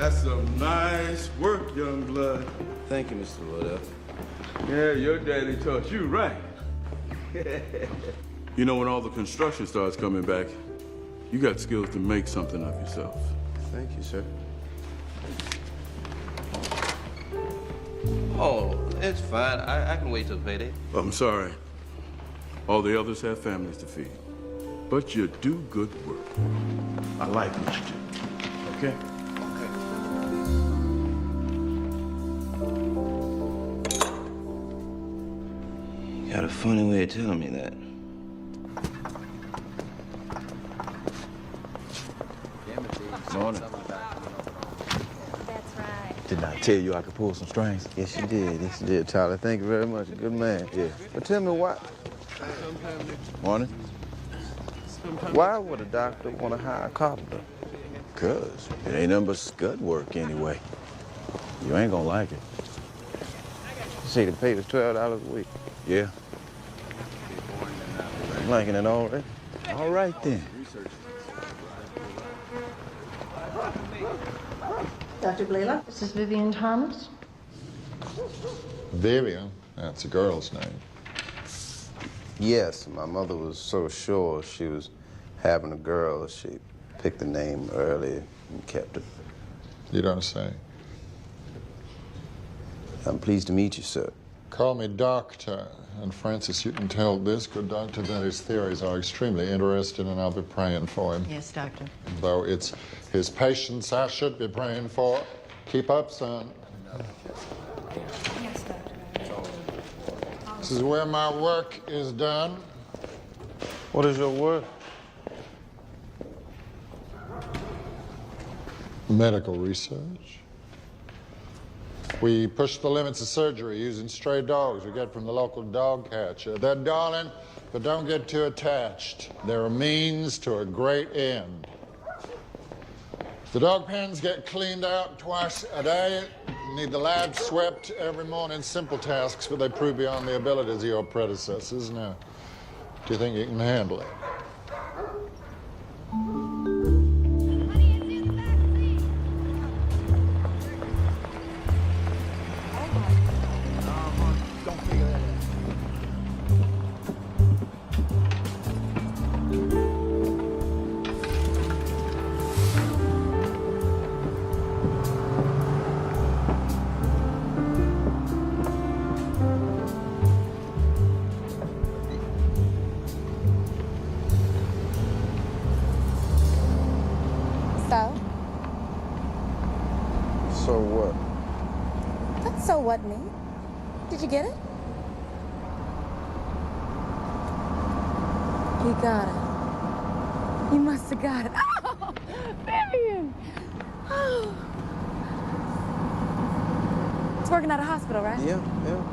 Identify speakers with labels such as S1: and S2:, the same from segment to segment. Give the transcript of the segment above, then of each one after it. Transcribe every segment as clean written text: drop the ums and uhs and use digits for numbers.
S1: That's some nice work, young blood.
S2: Thank you, Mr. Mos Def.
S1: Yeah, your daddy taught you right. You know, when all the construction starts coming back, you got skills to make something of yourself.
S2: Thank you, sir. Oh, it's fine. I can wait till payday.
S1: I'm sorry. All the others have families to feed. But you do good work. I like what you do. Okay?
S2: You got a funny way of telling me that.
S3: Morning.
S4: That's right.
S3: Didn't I tell you I could pull some strings?
S2: Yes, you did. Yes, you did, Tyler. Thank you very much. Good man.
S3: Yeah.
S2: But tell me why.
S3: Morning.
S2: Why would a doctor want to hire a carpenter?
S3: 'Cause it ain't nothing but scud work anyway. You ain't gonna like it.
S2: You say the pay was $12 a week.
S3: Yeah.
S2: I'm liking it already.
S3: All right then.
S5: Dr. Blalock, this is Vivien Thomas.
S6: Vivien, that's a girl's name.
S2: Yes, my mother was so sure she was having a girl, she picked the name early and kept it.
S6: You don't say.
S2: I'm pleased to meet you, sir.
S6: Call me doctor. And Francis, you can tell this good doctor that his theories are extremely interesting, and I'll be praying for him.
S5: Yes, doctor.
S6: Though it's his patients I should be praying for. Keep up, son.
S4: Yes, doctor.
S6: This is where my work is done.
S2: What is your work?
S6: Medical research. We push the limits of surgery using stray dogs we get from the local dog catcher. They're darling, but don't get too attached. They're a means to a great end. The dog pens get cleaned out twice a day. Need the lab swept every morning. Simple tasks, but they prove beyond the abilities of your predecessors. Now, do you think you can handle it?
S2: So what?
S4: That's so what me? Did you get it? You got it. You must have got it. Oh, Vivien! Oh. It's working at a hospital, right?
S2: Yeah.
S4: Oh,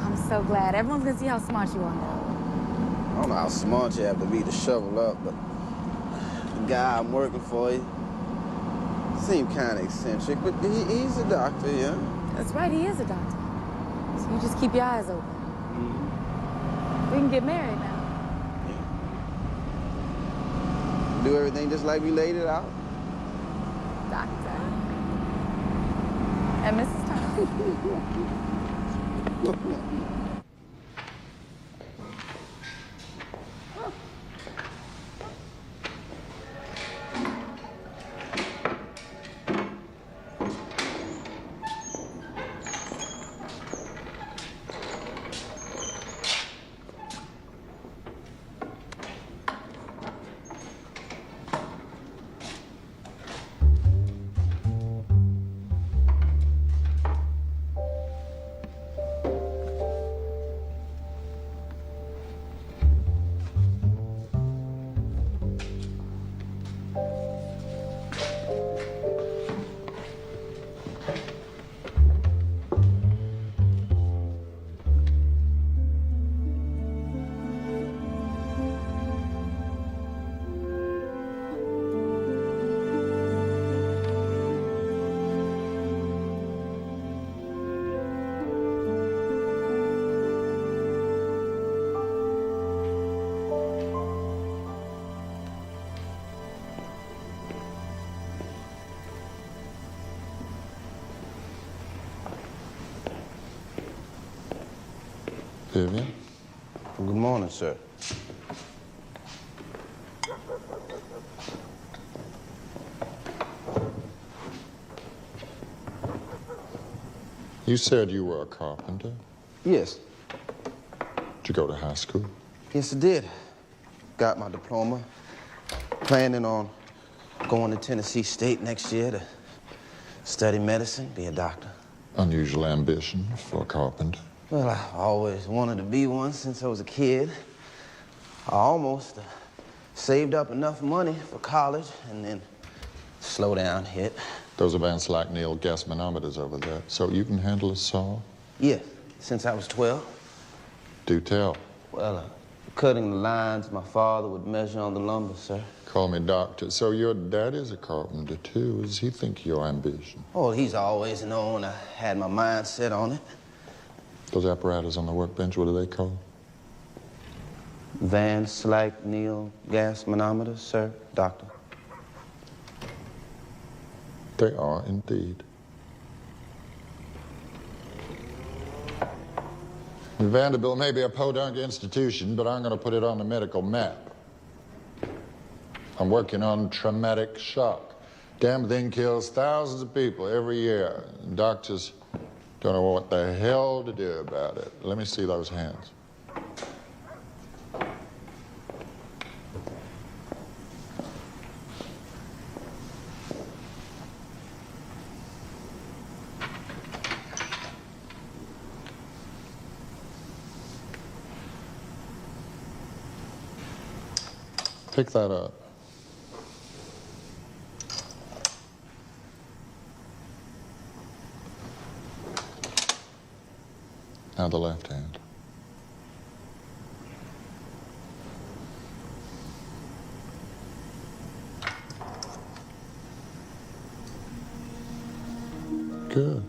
S4: I'm so glad. Everyone's gonna see how smart you are now.
S2: I don't know how smart you have to be to shovel up, but the guy I'm working for, he seemed kind of eccentric, but he's a doctor, yeah?
S4: That's right, he is a doctor. So you just keep your eyes open.
S2: Mm-hmm.
S4: We can get married now.
S2: Do everything just like we laid it out.
S4: Doctor. And Mrs. Thomas.
S6: Vivien?
S2: Good morning, sir.
S6: You said you were a carpenter.
S2: Yes.
S6: Did you go to high school?
S2: Yes, I did. Got my diploma. Planning on going to Tennessee State next year to study medicine, be a doctor.
S6: Unusual ambition for a carpenter.
S2: Well, I always wanted to be one since I was a kid. I almost saved up enough money for college, and then slowdown hit.
S6: Those advanced like Neil gas manometers over there. So you can handle a saw?
S2: Yes, since I was 12.
S6: Do tell.
S2: Well, cutting the lines my father would measure on the lumber, sir.
S6: Call me doctor. So your dad is a carpenter, too. Does he think of your ambition?
S2: Oh, he's always known I had my mind set on it.
S6: Those apparatus on the workbench, what are they called?
S2: Van Slyke Neil gas manometers, sir, doctor.
S6: They are indeed. Vanderbilt may be a podunk institution, but I'm going to put it on the medical map. I'm working on traumatic shock. Damn thing kills thousands of people every year. Doctors don't know what the hell to do about it. Let me see those hands. Pick that up. Now the left hand. Good.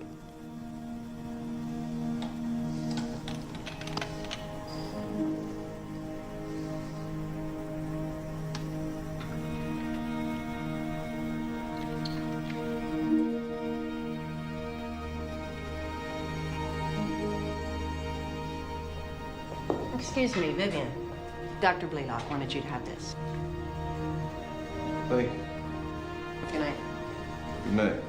S5: Excuse me, Vivien. Dr. Blalock wanted you to have this.
S2: Thank you.
S5: Good night.
S2: Good night.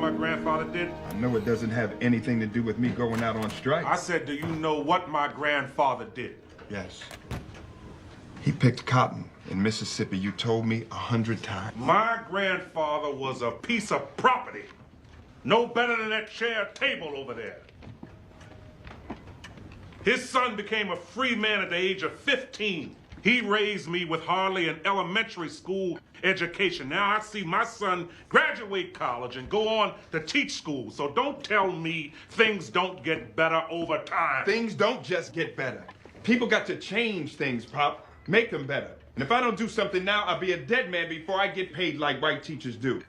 S7: My grandfather did?
S8: I know it doesn't have anything to do with me going out on strike.
S7: I said, do you know what my grandfather did?
S8: Yes. He picked cotton in Mississippi. You told me 100 times.
S7: My grandfather was a piece of property. No better than that chair table over there. His son became a free man at the age of 15. He raised me with hardly an elementary school education. Now I see my son graduate college and go on to teach school. So don't tell me things don't get better over time.
S8: Things don't just get better. People got to change things, Pop. Make them better. And if I don't do something now, I'll be a dead man before I get paid like white teachers do.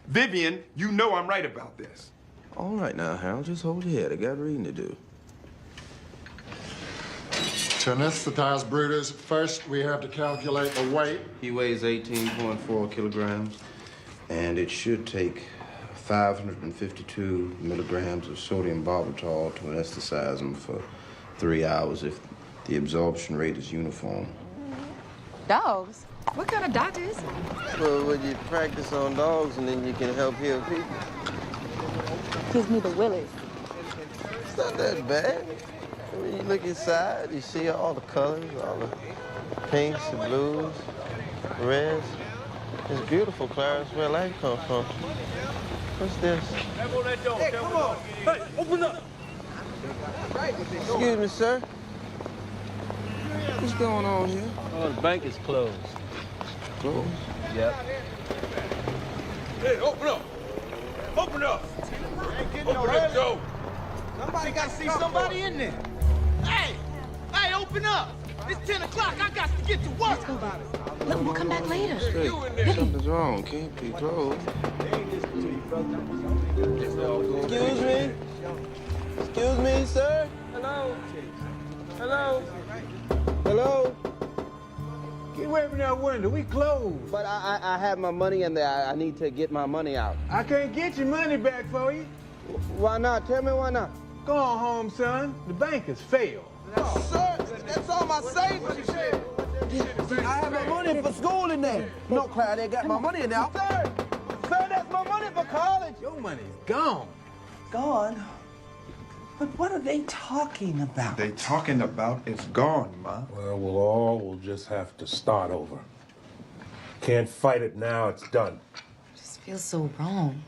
S8: Vivien, you know I'm right about this.
S2: All right now, Harold, just hold your head. I got reading to do.
S6: To anesthetize Brutus, first we have to calculate the weight.
S2: He weighs 18.4 kilograms, and it should take 552 milligrams of sodium barbital to anesthetize him for 3 hours if the absorption rate is uniform.
S4: Dogs? What kind of doctor is it?
S2: Well, when you practice on dogs and then you can help heal people.
S4: Gives me the willies.
S2: It's not that bad. When you look inside, you see all the colors, all the pinks, the blues, the reds. It's beautiful, Clarence. Where life comes from. What's this?
S9: Hey, come on. Hey, open up.
S2: Excuse me, sir. What's going on here?
S9: Oh, the bank is closed.
S2: Closed? Yep.
S9: Hey, open up. Open up. Open the door.
S10: Somebody got to see somebody in there. Hey, open up. It's 10 o'clock. I got to get to work.
S4: Let's go. Look, we'll come back later.
S2: Hey,
S9: You in there.
S2: something's wrong. Can't be closed. Excuse me? Excuse me, sir?
S10: Hello? Hello?
S2: Hello?
S10: Get away from that window. We closed.
S2: But I have my money in there. I need to get my money out.
S10: I can't get your money back for you.
S2: Why not? Tell me why not.
S10: Go on home, son. The bank has failed.
S2: Sir, that's all my savings. I have my money for school in there. No, Clyde, they got my money in there. Sir, that's my money for college.
S10: Your money's gone.
S11: Gone? But what are they talking about?
S8: They talking about it's gone, Ma.
S9: Well, we'll just have to start over. Can't fight it now, it's done.
S4: Just feels so wrong.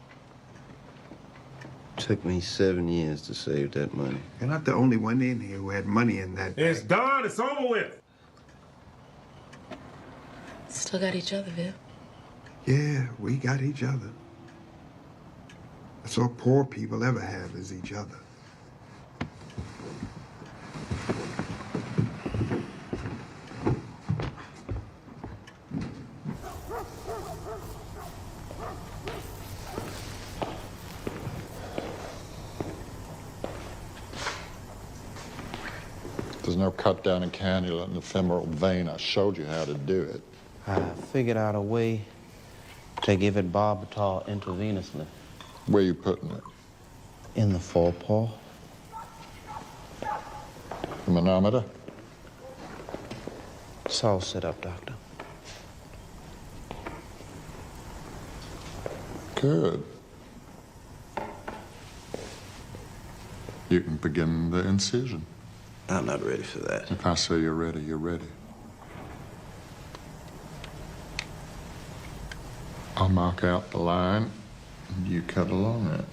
S2: Took me 7 years to save that money.
S8: You're not the only one in here who had money in that.
S7: It's done. It's over with.
S4: Still got each other, Viv.
S8: Yeah, we got each other. That's all poor people ever have is each other.
S6: There's no cut down a cannula in the femoral vein. I showed you how to do it.
S2: I figured out a way to give it barbital intravenously.
S6: Where you putting it?
S2: In the forepaw.
S6: The manometer?
S2: It's all set up, doctor.
S6: Good. You can begin the incision.
S2: I'm not ready for that.
S6: If I say you're ready, you're ready. I'll mark out the line, and you cut along it.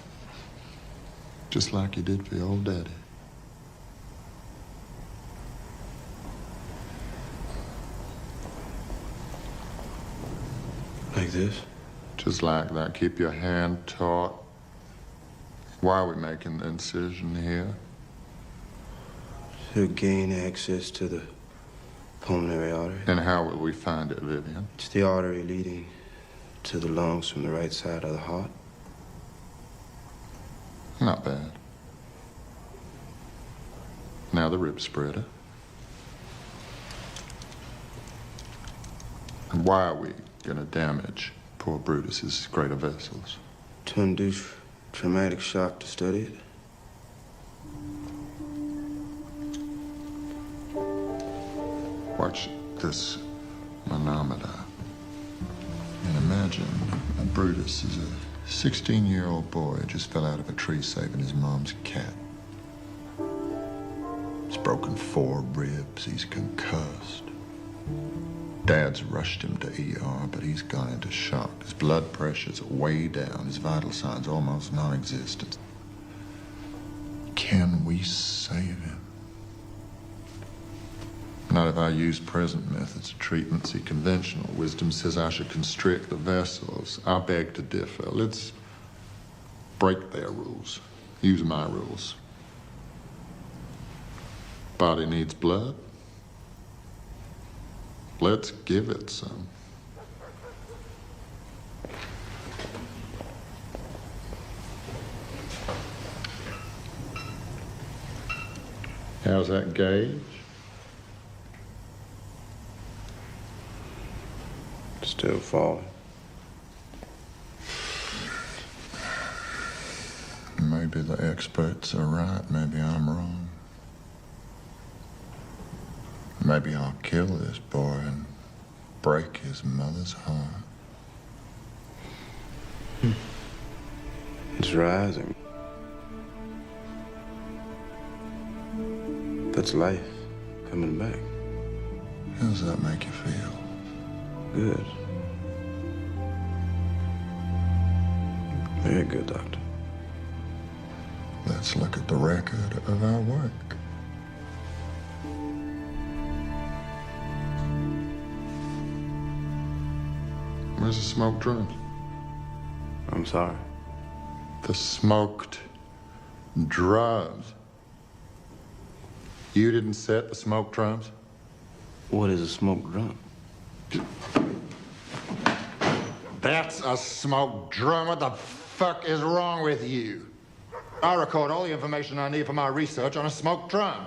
S6: Just like you did for your old daddy.
S2: Like this?
S6: Just like that. Keep your hand taut. Why are we making the incision here?
S2: To gain access to the pulmonary artery.
S6: And how will we find it, Vivien?
S2: It's the artery leading to the lungs from the right side of the heart.
S6: Not bad. Now the rib spreader. And why are we gonna damage poor Brutus's greater vessels?
S2: To induce traumatic shock to study it.
S6: Watch this manometer. And imagine Brutus is a 16-year-old boy who just fell out of a tree saving his mom's cat. He's broken 4 ribs. He's concussed. Dad's rushed him to ER, but he's gone into shock. His blood pressure's way down. His vital signs almost non-existent. Can we save him? Not if I use present methods of treatment. See, conventional wisdom says I should constrict the vessels. I beg to differ. Let's break their rules. Use my rules. Body needs blood. Let's give it some. How's that gauge?
S2: Still falling.
S6: Maybe the experts are right. Maybe I'm wrong. Maybe I'll kill this boy and break his mother's heart.
S2: It's rising. That's life coming back.
S6: How does that make you feel?
S2: Good. Very good, doctor.
S6: Let's look at the record of our work. Where's the smoked drums?
S1: I'm sorry.
S6: The smoked drums. You didn't set the smoked drums?
S1: What is a smoked drum?
S6: That's a smoked drum. What the fuck is wrong with you? I record all the information I need for my research on a smoked drum.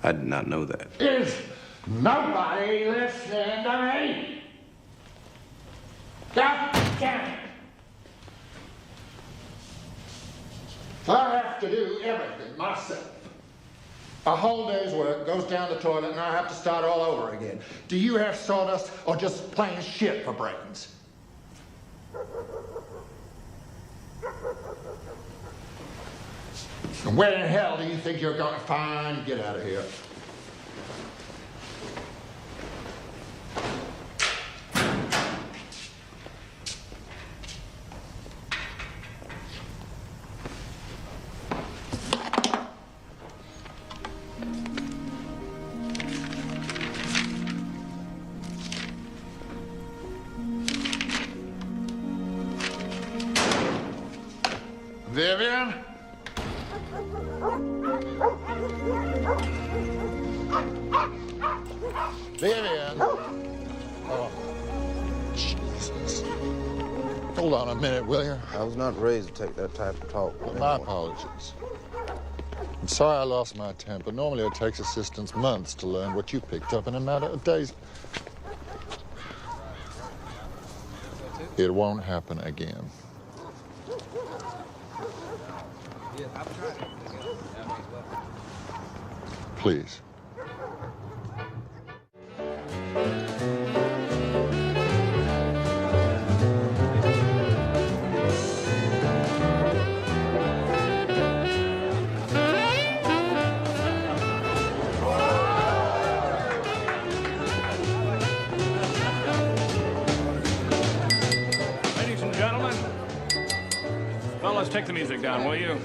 S1: I did not know that.
S6: Is nobody listening to me? God damn it! I have to do everything myself. A whole day's work goes down the toilet and I have to start all over again. Do you have sawdust or just plain shit for brains? And where in hell do you think you're going? Fine, get out of here. Vivien? Vivien? Oh, Jesus. Hold on a minute, will you?
S2: I was not raised to take that type of talk.
S6: Well, my apologies. I'm sorry I lost my temper. Normally it takes assistants months to learn what you picked up in a matter of days. It won't happen again. Please.
S12: Ladies and gentlemen, fellas, take the music down, will you?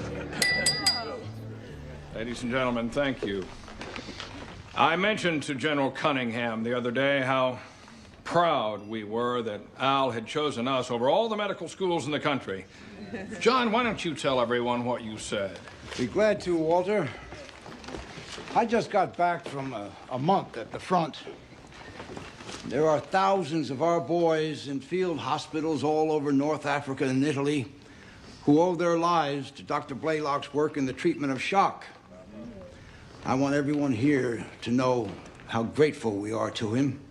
S12: Ladies and gentlemen, thank you. I mentioned to General Cunningham the other day how proud we were that Al had chosen us over all the medical schools in the country. John, why don't you tell everyone what you said?
S13: Be glad to, Walter. I just got back from a month at the front. There are thousands of our boys in field hospitals all over North Africa and Italy who owe their lives to Dr. Blalock's work in the treatment of shock. I want everyone here to know how grateful we are to him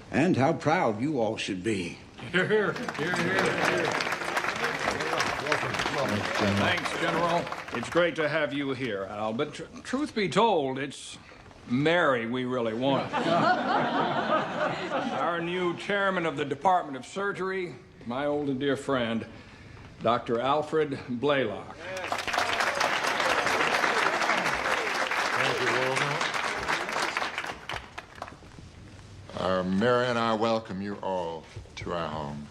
S13: and how proud you all should be.
S12: Hear, hear. Hear, hear. Thanks, General. It's great to have you here, Al. But truth be told, it's Mary we really want. Our new chairman of the Department of Surgery, my old and dear friend, Dr. Alfred Blalock.
S6: Mary and I welcome you all to our home.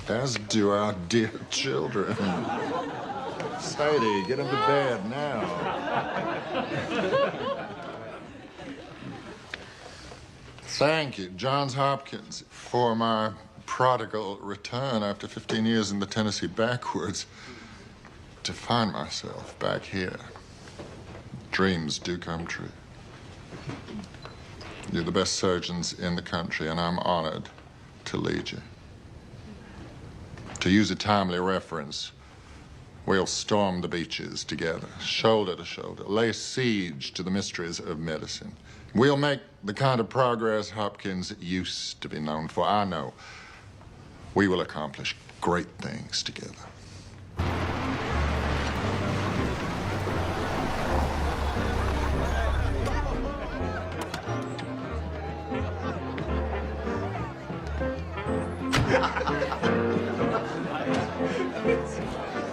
S6: As do our dear children. Sadie, get them to bed now. Thank you, Johns Hopkins, for my prodigal return after 15 years in the Tennessee backwoods to find myself back here. Dreams do come true. You're the best surgeons in the country, and I'm honored to lead you. To use a timely reference, we'll storm the beaches together, shoulder to shoulder, lay siege to the mysteries of medicine. We'll make the kind of progress Hopkins used to be known for. I know we will accomplish great things together.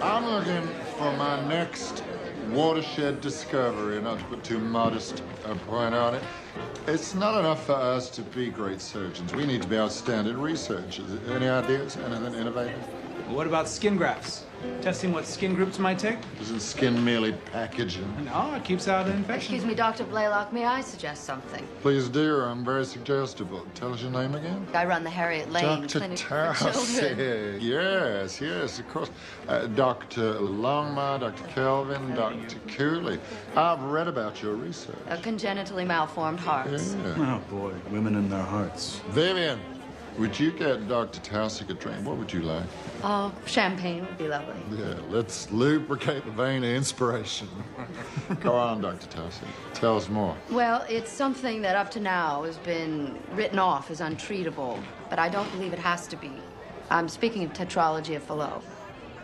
S6: I'm looking for my next watershed discovery, not to put too modest a point on it. It's not enough for us to be great surgeons. We need to be outstanding researchers. Any ideas? Anything innovative?
S10: What about skin grafts? Testing what skin groups might take?
S6: Isn't skin merely packaging?
S10: No, it keeps out infection.
S5: Excuse me, Dr. Blalock, may I suggest something?
S6: Please, dear, I'm very suggestible. Tell us your name again.
S5: I run the Harriet Lane
S6: Dr.
S5: Clinic for Children.
S6: Tarsi. Yes, of course. Dr. Longmire, Dr. Kelvin, Dr. Cooley. I've read about your research.
S5: Congenitally malformed hearts.
S6: Yeah.
S3: Oh, boy, women and their hearts.
S6: Vivien, would you get Dr. Tarsi a drink? What would you like?
S5: Oh, champagne would be lovely.
S6: Yeah, let's lubricate the vein of inspiration. Go on, Dr. Tarsi. Tell us more.
S5: Well, it's something that up to now has been written off as untreatable, but I don't believe it has to be. I'm speaking of tetralogy of Fallot.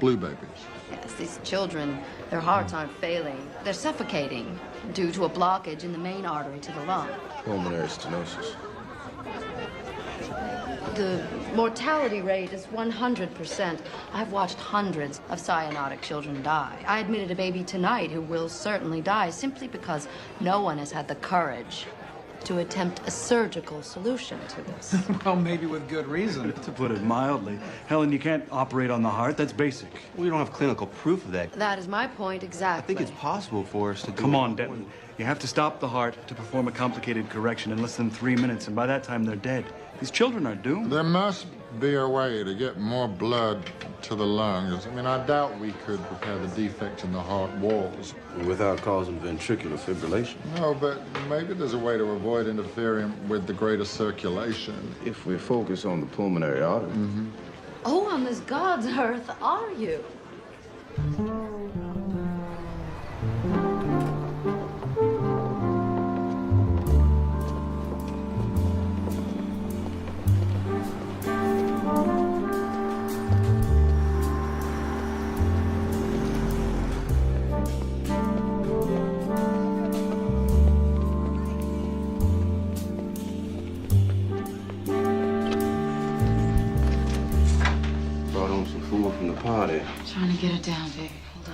S6: Blue babies.
S5: Yes, these children, their hearts aren't failing. They're suffocating due to a blockage in the main artery to the lung.
S3: Pulmonary stenosis.
S5: The mortality rate is 100%. I've watched hundreds of cyanotic children die. I admitted a baby tonight who will certainly die simply because no one has had the courage to attempt a surgical solution to this.
S10: Well, maybe with good reason.
S3: To put it mildly, Helen, you can't operate on the heart. That's basic.
S14: We don't have clinical proof of that.
S5: That is my point exactly.
S14: I think it's possible for us to do
S3: Come on, Denton. You have to stop the heart to perform a complicated correction in less than 3 minutes, and by that time they're dead. These children are doomed.
S6: There must be a way to get more blood to the lungs. I mean, I doubt we could repair the defect in the heart walls.
S3: Without causing ventricular fibrillation.
S6: No, but maybe there's a way to avoid interfering with the greater circulation.
S3: If we focus on the pulmonary artery.
S5: Oh, on this God's earth are you?
S3: Brought home some food from the party.
S4: Trying to get it down, baby. Hold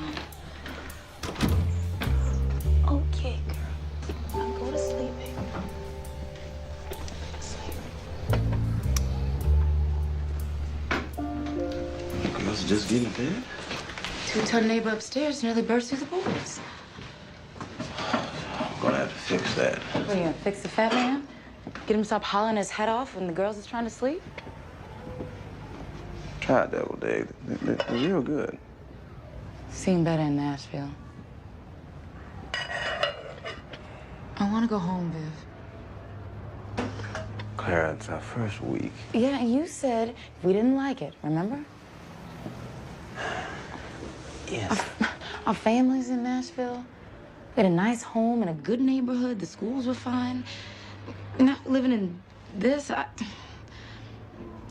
S4: on. Okay, girl. Now go to sleep, baby.
S3: You girls just getting bed?
S4: Two-ton neighbor upstairs nearly burst through the boards.
S3: I'm gonna have to fix that.
S4: What, you gonna fix the fat man? Get him to stop hollering his head off when the girls is trying to sleep?
S3: Try deviled egg. They're real good.
S4: Seen better in Nashville. I want to go home, Viv.
S3: Clara, it's our first week.
S4: Yeah, and you said we didn't like it, remember?
S3: Yes.
S4: Our family's in Nashville. We had a nice home in a good neighborhood. The schools were fine. Not living in this, I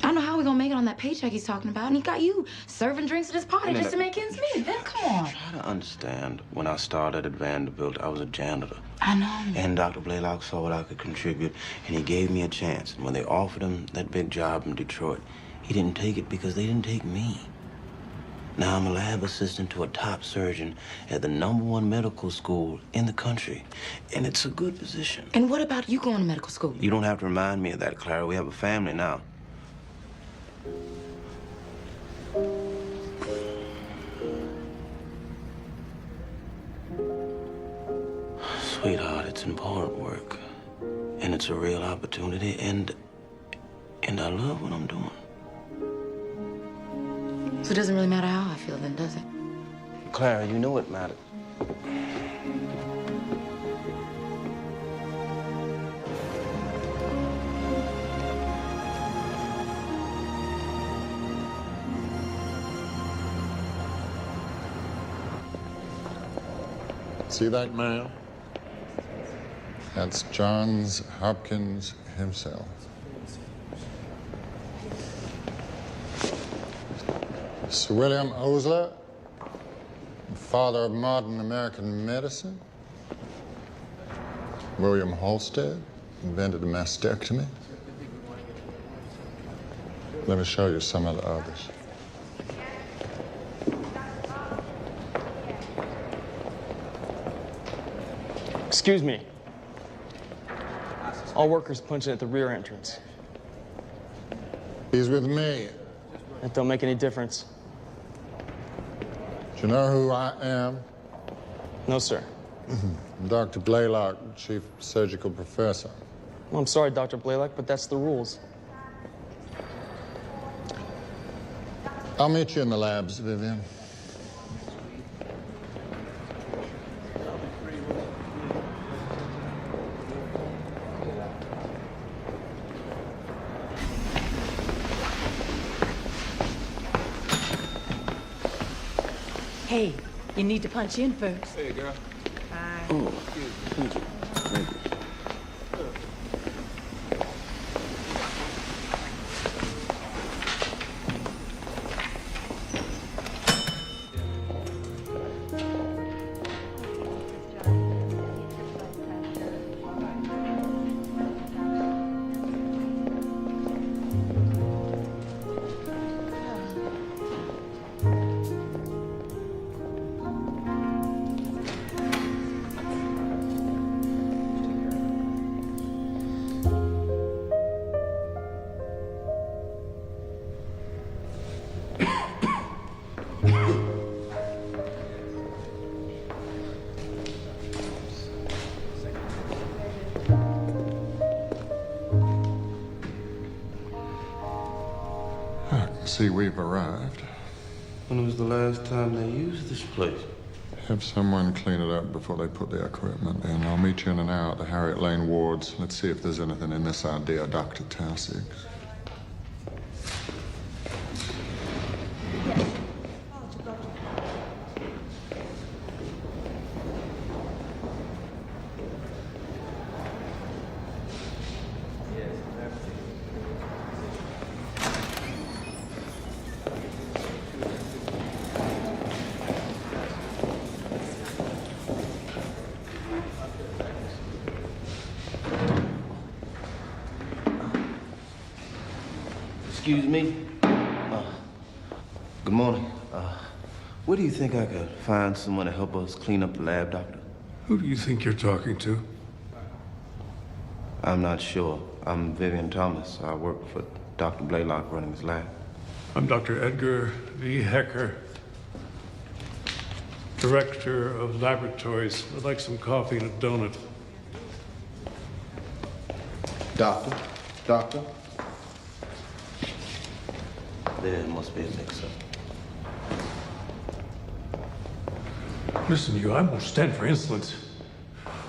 S4: don't know how we're gonna make it on that paycheck he's talking about. And he got you serving drinks at his party just to make ends meet. Then come on.
S3: Try to understand. When I started at Vanderbilt, I was a janitor.
S4: I know.
S3: And Dr. Blalock saw what I could contribute, and he gave me a chance. And when they offered him that big job in Detroit, he didn't take it because they didn't take me. Now I'm a lab assistant to a top surgeon at the #1 medical school in the country. And it's a good position.
S4: And what about you going to medical school?
S3: You don't have to remind me of that, Clara. We have a family now. Sweetheart, it's important work. And it's a real opportunity, and I love what I'm doing.
S4: So it doesn't really matter how I feel then, does it?
S3: Clara, you know it matters.
S6: See that man? That's Johns Hopkins himself. Sir William Osler, father of modern American medicine. William Halsted invented a mastectomy. Let me show you some of the others.
S15: Excuse me. All workers punch in at the rear entrance.
S6: He's with me.
S15: That don't make any difference.
S6: Do you know who I am?
S15: No, sir.
S6: I'm Dr. Blalock, chief surgical professor.
S15: Well, I'm sorry, Dr. Blalock, but that's the rules.
S6: I'll meet you in the labs, Vivien.
S16: Hey, you need to punch in first.
S8: Hey, girl.
S16: Hi.
S3: Oh, thank you. Thank you.
S6: See, we've arrived.
S3: When was the last time they used this place?
S6: Have someone clean it up before they put the equipment in. I'll meet you in an hour at the Harriet Lane wards. Let's see if there's anything in this idea, Dr. Taussig.
S3: Excuse me? Good morning. Where do you think I could find someone to help us clean up the lab, doctor?
S9: Who do you think you're talking to?
S3: I'm not sure. I'm Vivien Thomas. I work for Dr. Blalock running his lab.
S9: I'm Dr. Edgar V. Hecker, Director of Laboratories. I'd like some coffee and a donut.
S3: Doctor? Doctor? There must be a mix-up.
S9: Listen, you, I won't stand for insolence.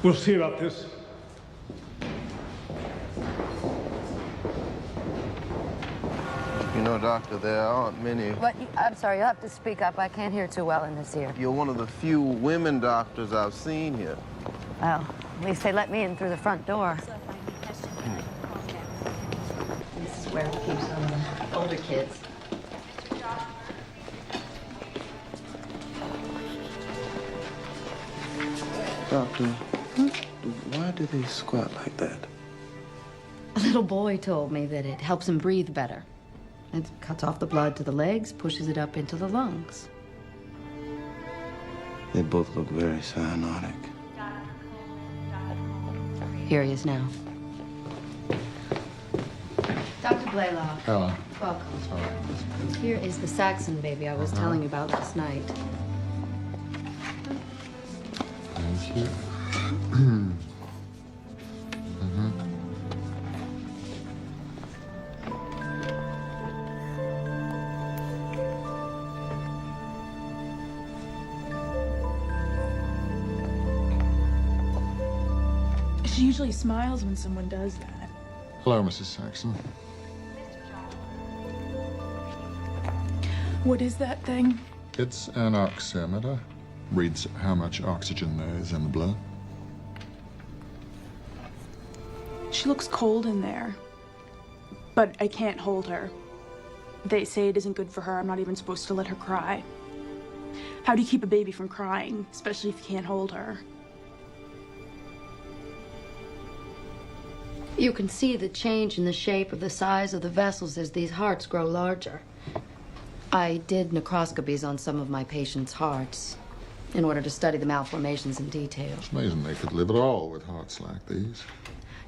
S9: We'll see about this.
S2: You know, Doctor, there aren't many.
S5: But I'm sorry, you'll have to speak up. I can't hear too well in this ear.
S2: You're one of the few women doctors I've seen here.
S5: Well, at least they let me in through the front door. This is where it keeps all the older kids.
S3: Doctor, why do they squat like that?
S5: A little boy told me that it helps him breathe better. It cuts off the blood to the legs, pushes it up into the lungs.
S3: They both look very cyanotic.
S5: Here he is now. Dr. Blalock.
S6: Hello.
S5: Welcome.
S6: Sorry.
S5: Here is the Saxon baby I was telling you about last night.
S6: Thank you.
S16: She usually smiles when someone does that.
S6: Hello, Mrs. Saxon.
S16: What is that thing?
S6: It's an oximeter. Reads how much oxygen there is in the blood.
S16: She looks cold in there. But I can't hold her. They say it isn't good for her. I'm not even supposed to let her cry. How do you keep a baby from crying, especially if you can't hold her?
S5: You can see the change in the shape of the size of the vessels as these hearts grow larger. I did necroscopies on some of my patients' hearts in order to study the malformations in detail.
S6: It's amazing they could live at all with hearts like these.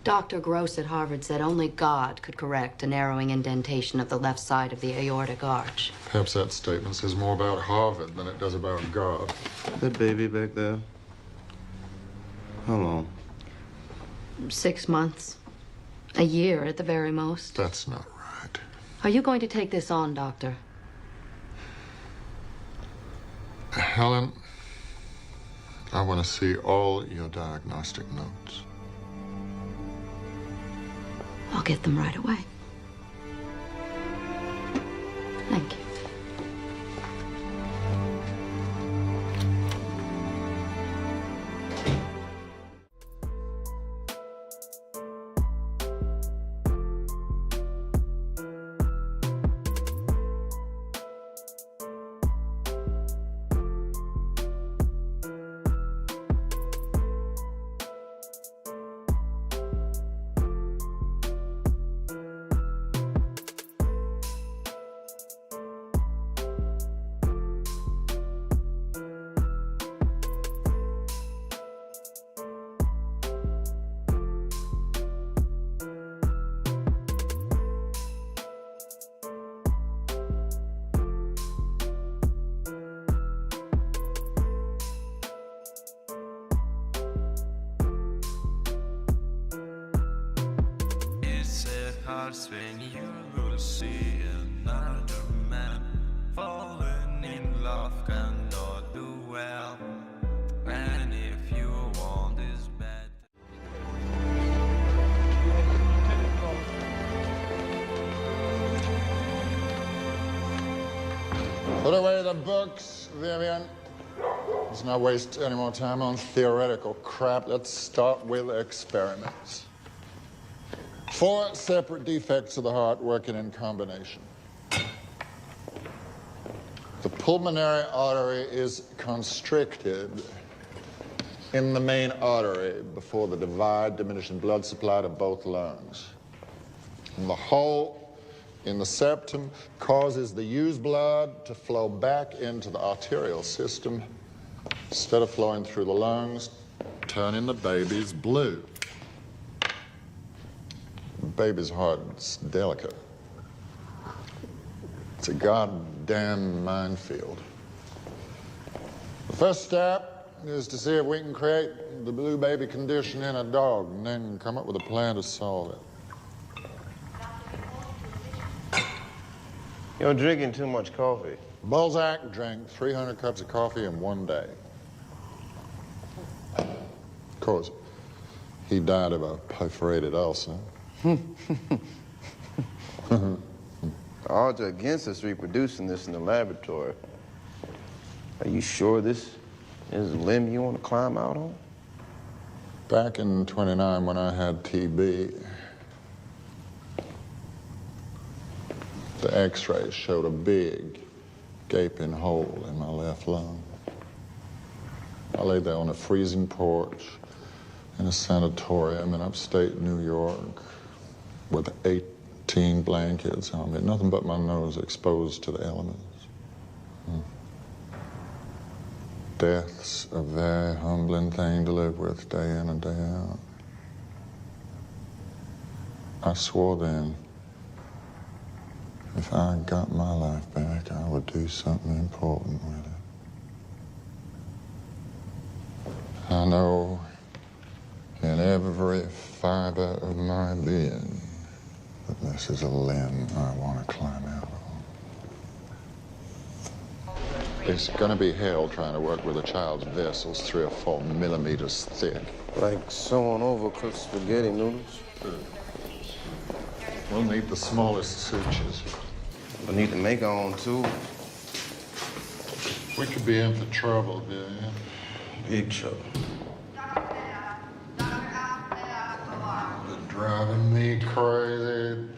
S5: Dr. Gross at Harvard said only God could correct a narrowing indentation of the left side of the aortic arch.
S6: Perhaps that statement says more about Harvard than it does about God.
S2: That baby back there, how long?
S5: 6 months. A year at the very most.
S6: That's not right.
S5: Are you going to take this on, Doctor?
S6: Helen, I want to see all your diagnostic notes.
S5: I'll get them right away. Thank you.
S17: When you will see another man falling in love cannot do well, and if you want this bad.
S6: Put away the books, Vivien. Let's not waste any more time on theoretical crap. Let's start with experiments. 4 separate defects of the heart working in combination. The pulmonary artery is constricted in the main artery before the divide, diminishing blood supply to both lungs. And the hole in the septum causes the used blood to flow back into the arterial system instead of flowing through the lungs, turning the babies blue. Baby's heart's delicate. It's a goddamn minefield. The first step is to see if we can create the blue baby condition in a dog and then come up with a plan to solve it.
S2: You're drinking too much coffee.
S6: Balzac drank 300 cups of coffee in one day. Of course, he died of a perforated ulcer.
S2: The odds are against us reproducing this in the laboratory. Are you sure this is a limb you want to climb out on?
S6: Back in '29 when I had TB, the x-rays showed a big gaping hole in my left lung. I lay there on a freezing porch in a sanatorium in upstate New York with 18 blankets on me, nothing but my nose exposed to the elements. Death's a very humbling thing to live with day in and day out. I swore then, if I got my life back, I would do something important with it. I know in every fiber of my being that this is a limb I want to climb out on. It's going to be hell trying to work with a child's vessels 3 or 4 millimeters thick.
S2: Like sewing overcooked spaghetti noodles?
S6: We'll need the smallest sutures.
S2: We'll need to make our own, too.
S6: We could be in for trouble, Vivien.
S2: Big trouble.
S6: They're driving me crazy.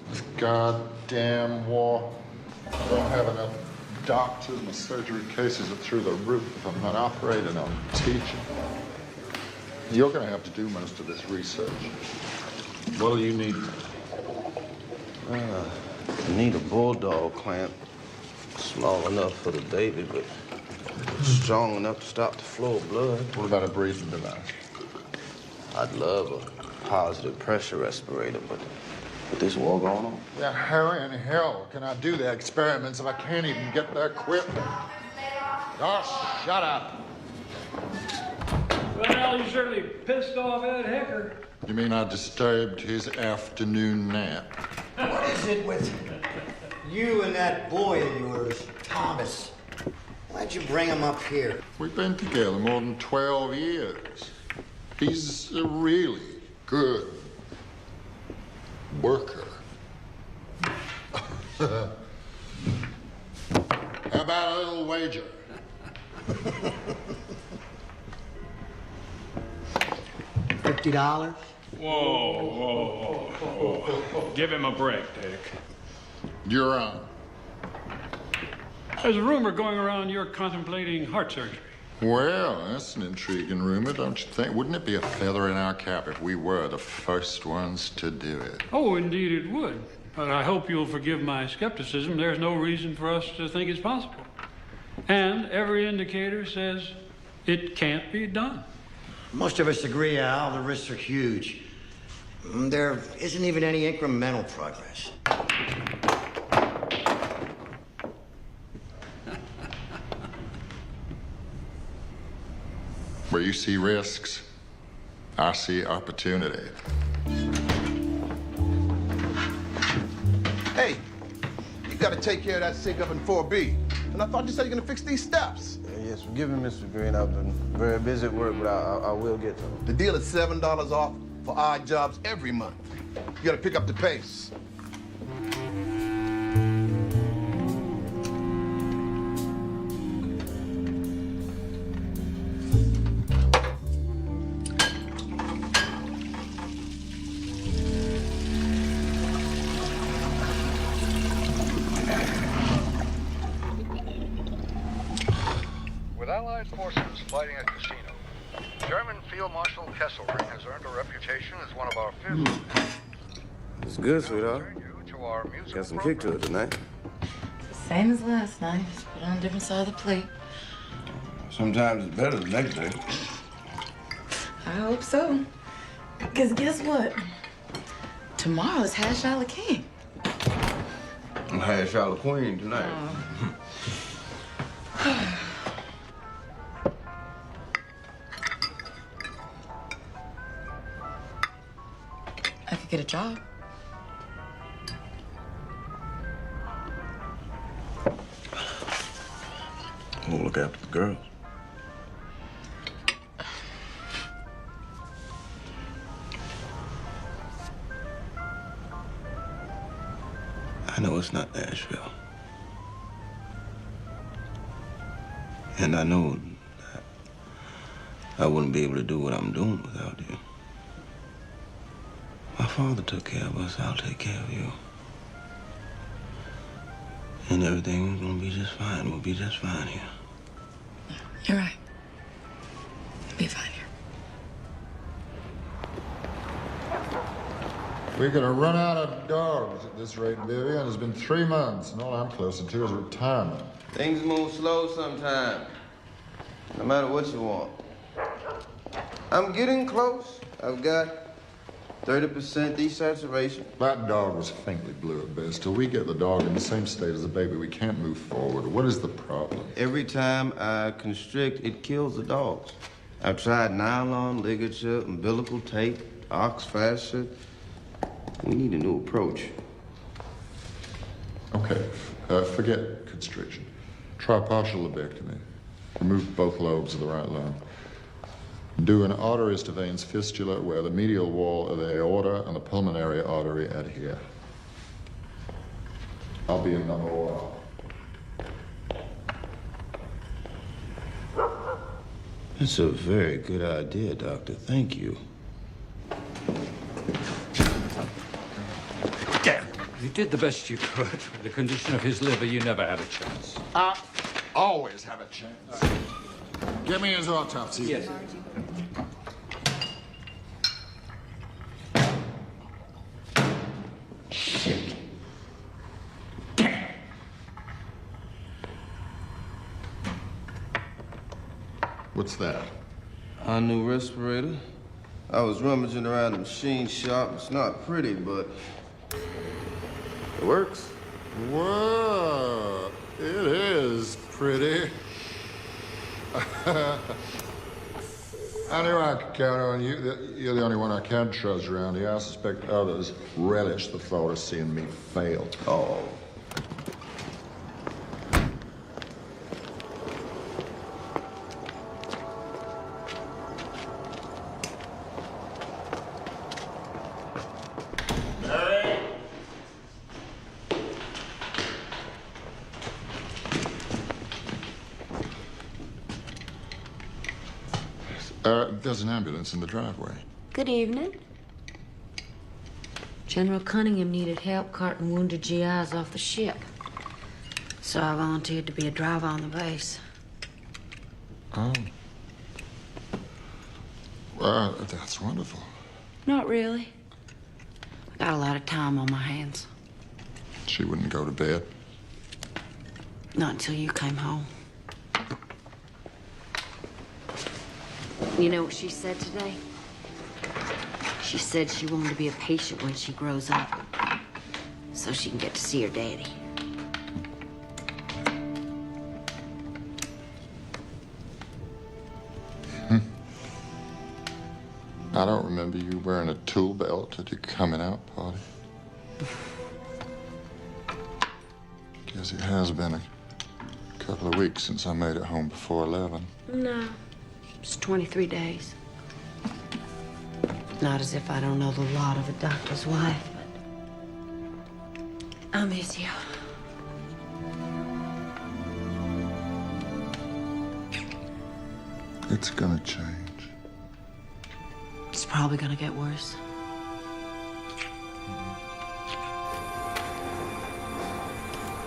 S6: This goddamn war. I don't have enough doctors and surgery cases are through the roof if I'm not operating on teaching. You're going to have to do most of this research. What do you need?
S2: I need a bulldog clamp. Small enough for the baby, but strong enough to stop the flow of blood.
S6: What about a breathing device?
S2: I'd love a
S3: positive pressure respirator, but with this war going on.
S6: Yeah, how in hell can I do the experiments if I can't even get the equipment? Oh, shut up.
S18: Well, you certainly pissed off Ed Hecker.
S6: You mean I disturbed his afternoon nap?
S13: What is it with you and that boy of yours, Thomas? Why'd you bring him up here?
S6: We've been together more than 12 years. He's a really good worker. How about a little wager?
S13: $50?
S12: Whoa. Give him a break, Dick.
S6: You're on.
S18: There's a rumor going around you're contemplating heart surgery.
S6: Well, that's an intriguing rumor, don't you think? Wouldn't it be a feather in our cap if we were the first ones to do it?
S18: Oh, indeed it would. But I hope you'll forgive my skepticism. There's no reason for us to think it's possible. And every indicator says it can't be done.
S13: Most of us agree, Al, the risks are huge. There isn't even any incremental progress.
S6: Where you see risks, I see opportunity.
S10: Hey, you gotta take care of that sink up in 4B. And I thought you said you're gonna fix these steps.
S2: Yes, forgive me, Mr. Green. I've been very busy at work, but I will get to them.
S10: The deal is $7 off for odd jobs every month. You gotta pick up the pace.
S19: Allied forces fighting a casino. German Field Marshal Kesselring has earned a reputation as one of our fiercest.
S2: It's good, sweetheart. Got some kick to it tonight.
S4: Same as last night, just put on a different side of the plate.
S2: Sometimes it's better the next day.
S4: I hope so. Because guess what? Tomorrow is Hash Ala King.
S2: I'm Hash Ala Queen tonight.
S4: I could get a job.
S2: We'll look after the girls. I know it's not Nashville. And I know that I wouldn't be able to do what I'm doing without you. My father took care of us, I'll take care of you. And everything's gonna be just fine. We'll be just fine here.
S4: You're right. It'll be fine here.
S6: We're gonna run out of dogs at this rate, Vivien. It's been 3 months, and all I'm closer to is retirement.
S2: Things move slow sometimes, no matter what you want. I'm getting close. I've got 30% desaturation.
S6: That dog was faintly blue at best. Till we get the dog in the same state as the baby, we can't move forward. What is the problem?
S2: Every time I constrict, it kills the dogs. I've tried nylon, ligature, umbilical tape, ox fascia. We need a new approach.
S6: Okay, forget constriction. Try partial lobectomy. Remove both lobes of the right lung. Do an arteries to veins fistula where the medial wall of the aorta and the pulmonary artery adhere. I'll be in number 1.
S3: That's a very good idea, Doctor. Thank you.
S20: You did the best you could. With the condition of his liver, you never had a chance.
S6: I always have a chance. Give me his autopsy.
S20: Yes.
S6: Shit. What's that?
S2: Our new respirator. I was rummaging around the machine shop. It's not pretty, but it works.
S6: Whoa, it is pretty. I knew I could count on you. You're the only one I can trust around here. I suspect others relish the thought of seeing me fail.
S2: Oh.
S6: There's an ambulance in the driveway.
S21: Good evening. General Cunningham needed help carting wounded GIs off the ship. So I volunteered to be a driver on the base.
S6: Oh. Well, that's wonderful.
S21: Not really. I got a lot of time on my hands.
S6: She wouldn't go to bed.
S21: Not until you came home. You know what she said today? She said she wanted to be a patient when she grows up, so she can get to see her daddy.
S6: I don't remember you wearing a tool belt at your coming out party. Guess it has been a couple of weeks since I made it home before 11.
S21: No. It's 23 days. Not as if I don't know the lot of a doctor's wife, but I miss you.
S6: It's gonna change.
S21: It's probably gonna get worse.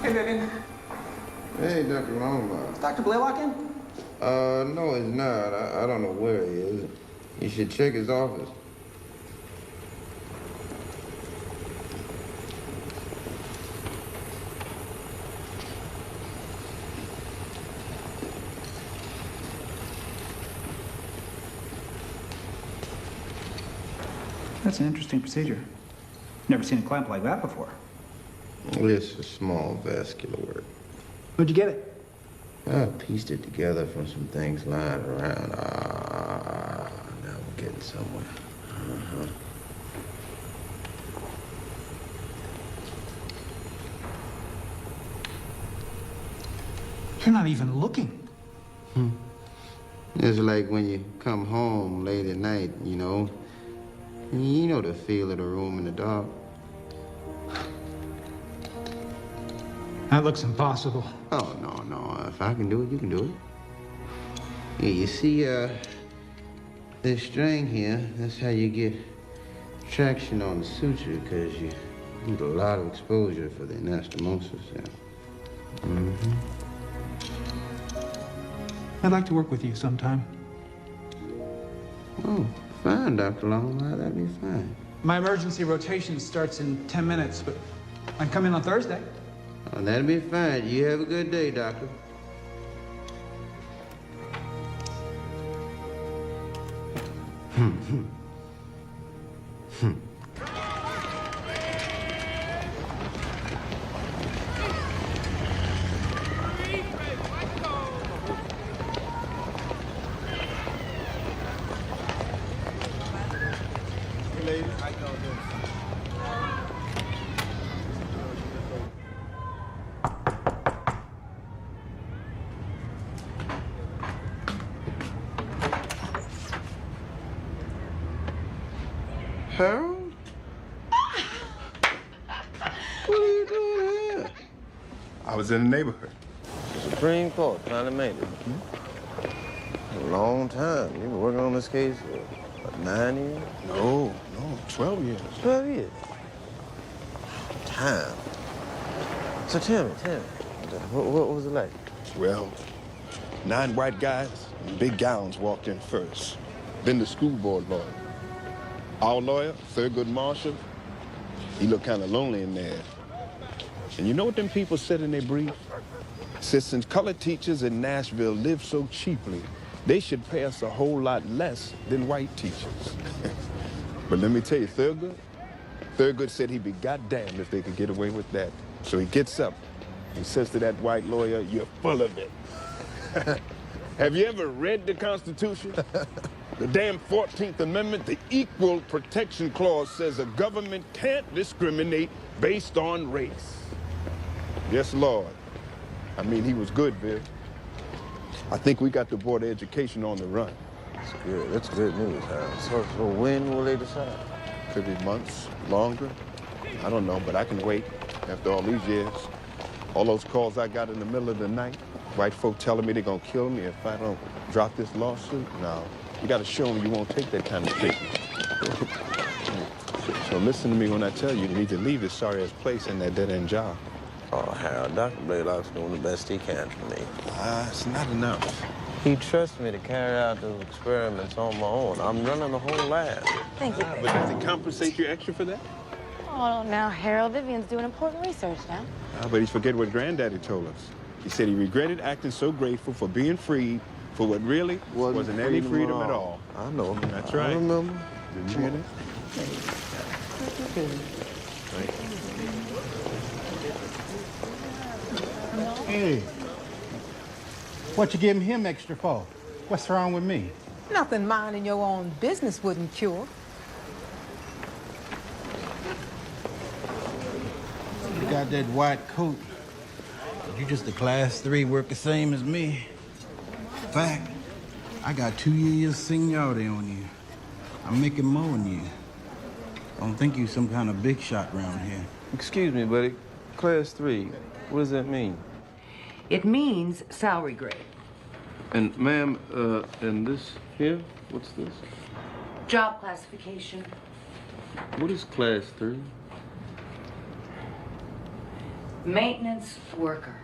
S10: Hey, Vivien.
S2: Hey, Dr. Longmire.
S10: Is Dr. Blalock in?
S2: No, he's not. I don't know where he is. You should check his office.
S10: That's an interesting procedure. Never seen a clamp like that before.
S2: It's a small vascular work.
S10: Where'd you get it?
S2: I pieced it together from some things lying around. Now we're getting somewhere.
S10: You're not even looking.
S2: It's like when you come home late at night, you know. You know the feel of the room in the dark.
S10: That looks impossible.
S2: Oh, no. If I can do it, you can do it. Yeah, you see, this string here, that's how you get traction on the suture, because you need a lot of exposure for the anastomosis. Yeah.
S10: I'd like to work with you sometime.
S2: Oh, fine, Dr. Longmire, that'd be fine.
S10: My emergency rotation starts in 10 minutes, but I can come in on Thursday.
S2: Oh, that'll be fine. You have a good day, Doctor. Harold? What are you doing here?
S6: I was in the neighborhood.
S2: The Supreme Court finally made it. A long time. You've been working on this case for, what, 9 years?
S6: No, 12 years.
S2: 12 years. Time. So tell me, what was it like?
S22: Well, 9 white guys in big gowns walked in first. Then the school board lawyer. Our lawyer, Thurgood Marshall, he looked kind of lonely in there. And you know what them people said in their brief? Said since colored teachers in Nashville live so cheaply, They should pay us a whole lot less than white teachers. But let me tell you, Thurgood said he'd be goddamned if they could get away with that. So he gets up and says to that white lawyer, "You're full of it." Have you ever read the Constitution? The damn 14th Amendment, the Equal Protection Clause says a government can't discriminate based on race. Yes, Lord. I mean, he was good, Viv. I think we got the Board of Education on the run.
S2: That's good. That's good news, Harold. So when will they decide?
S22: Could be months, longer. I don't know, but I can wait after all these years. All those calls I got in the middle of the night, white folk telling me they're gonna kill me if I don't drop this lawsuit. No, you gotta show them you won't take that kind of treatment. So listen to me when I tell you need to leave this sorry-ass place and that dead-end job.
S2: Oh, Harold, Dr. Blalock's doing the best he can for me.
S22: It's not enough.
S2: He trusts me to carry out those experiments on my own. I'm running the whole lab.
S4: Thank you.
S22: But does he compensate you extra for that?
S4: Oh, now, Harold, Vivien's doing important research now.
S22: But he's forgetting what Granddaddy told us. He said he regretted acting so grateful for being freed for what really wasn't any freedom at all.
S2: I know.
S22: That's right.
S2: I remember.
S22: Did you hear that?
S7: Hey, what you giving him extra for? What's wrong with me?
S11: Nothing minding your own business wouldn't cure.
S7: You got that white coat. But you just a class 3 worker, same as me. In fact, I got 2 years seniority on you. I'm making more than you. Don't think you some kind of big shot around here.
S2: Excuse me, buddy. Class 3, what does that mean?
S23: It means salary grade.
S22: And ma'am, and this here, what's this?
S23: Job classification.
S22: What is class 3?
S23: Maintenance worker.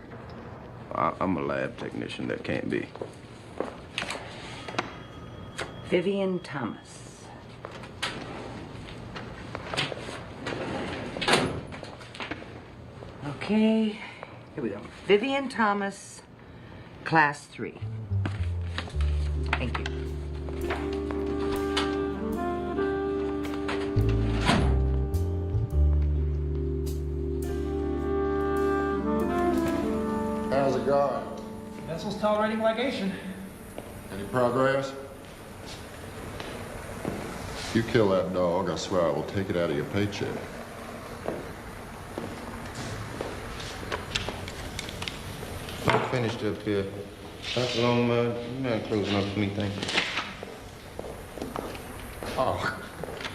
S22: I'm a lab technician. That can't be.
S23: Vivien Thomas. Okay, here we go. Vivien Thomas, class 3. Thank you.
S6: How's it going?
S10: Vessel's tolerating ligation.
S6: Any progress? If you kill that dog, I swear I will take it out of your paycheck.
S2: I'm finished up here. Dr. Longmire, you mind closing up for me, thank you.
S6: Oh,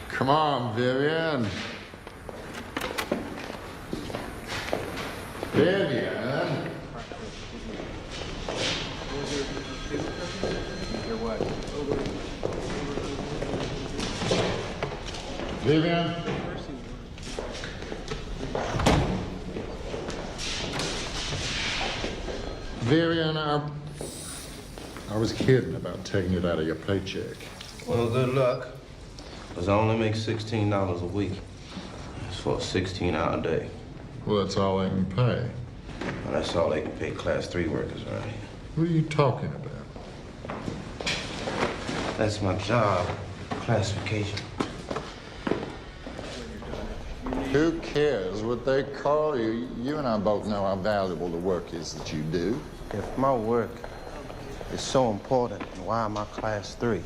S6: come on, Vivien. Vivien. Vivien. Vivien, I was kidding about taking it out of your paycheck.
S2: Well, good luck. Because I only make $16 a week. It's for a 16-hour day.
S6: Well, that's all they can pay.
S2: Well, that's all they can pay class 3 workers around here.
S6: What are you talking about?
S2: That's my job, classification.
S6: Who cares what they call you? You and I both know how valuable the work is that you do.
S2: If my work is so important, then why am I class 3?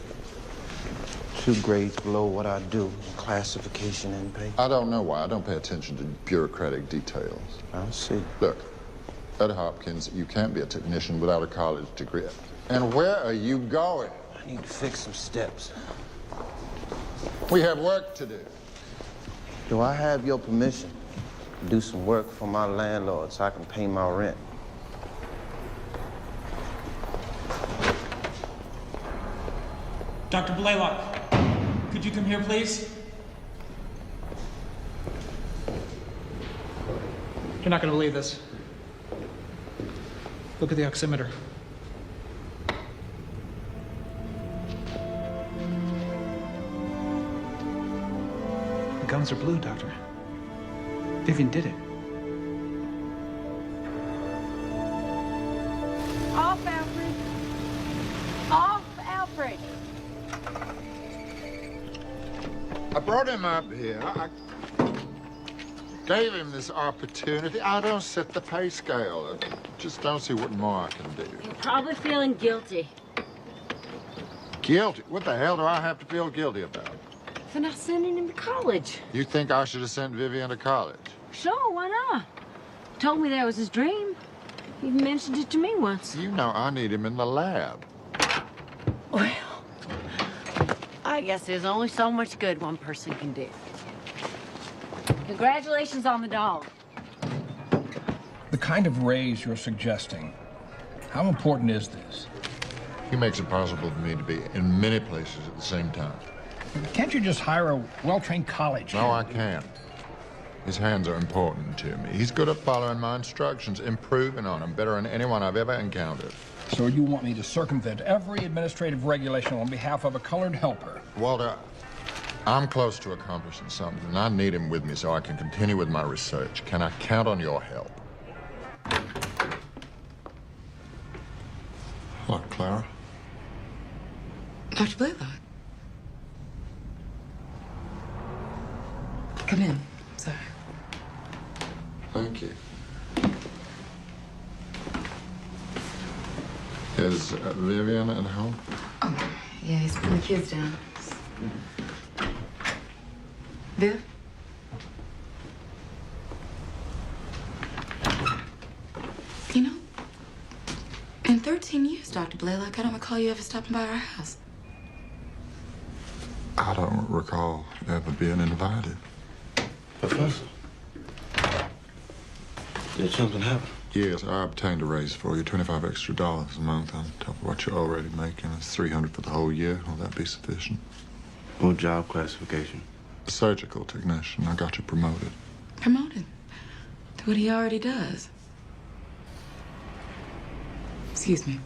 S2: 2 grades below what I do in classification and pay.
S6: I don't know why. I don't pay attention to bureaucratic details.
S2: I see.
S6: Look, at Hopkins, you can't be a technician without a college degree. And where are you going?
S2: I need to fix some steps.
S6: We have work to do.
S2: Do I have your permission to do some work for my landlord so I can pay my rent?
S24: Dr. Blalock, could you come here, please? You're not going to believe this. Look at the oximeter. The gums are blue, Doctor. Vivien did it.
S11: Off, Alfred. Off.
S1: Alfred!
S6: I brought him up here. I gave him this opportunity. I don't set the pay scale. I just don't see what more I can do.
S21: You're probably feeling guilty.
S6: Guilty? What the hell do I have to feel guilty about?
S21: For not sending him to college.
S6: You think I should have sent Vivien to college?
S21: Sure, why not? Told me that was his dream. He even mentioned it to me once.
S6: You know I need him in the lab.
S21: Well, I guess there's only so much good one person can do. Congratulations on the dollar.
S8: The kind of raise you're suggesting, how important is this?
S6: He makes it possible for me to be in many places at the same time.
S8: Can't you just hire a well-trained college?
S6: No, I can't. His hands are important to me. He's good at following my instructions, improving on them, better than anyone I've ever encountered.
S8: So you want me to circumvent every administrative regulation on behalf of a colored helper?
S6: Walter, I'm close to accomplishing something, and I need him with me so I can continue with my research. Can I count on your help? What, Clara?
S4: Dr. Blalock. Come in. Sorry.
S6: Thank you. Is Vivien at home?
S4: Oh, yeah, he's putting the kids down. Viv? You know, in 13 years, Dr. Blalock, I don't recall you ever stopping by our house.
S6: I don't recall ever being invited.
S3: Professor? Did something happen?
S6: Yes, I obtained a raise for you, $25 extra a month on top of what you're already making. It's $300 for the whole year. Will that be sufficient?
S3: What job classification?
S6: A surgical technician. I got you promoted.
S4: Promoted? To what he already does. Excuse me.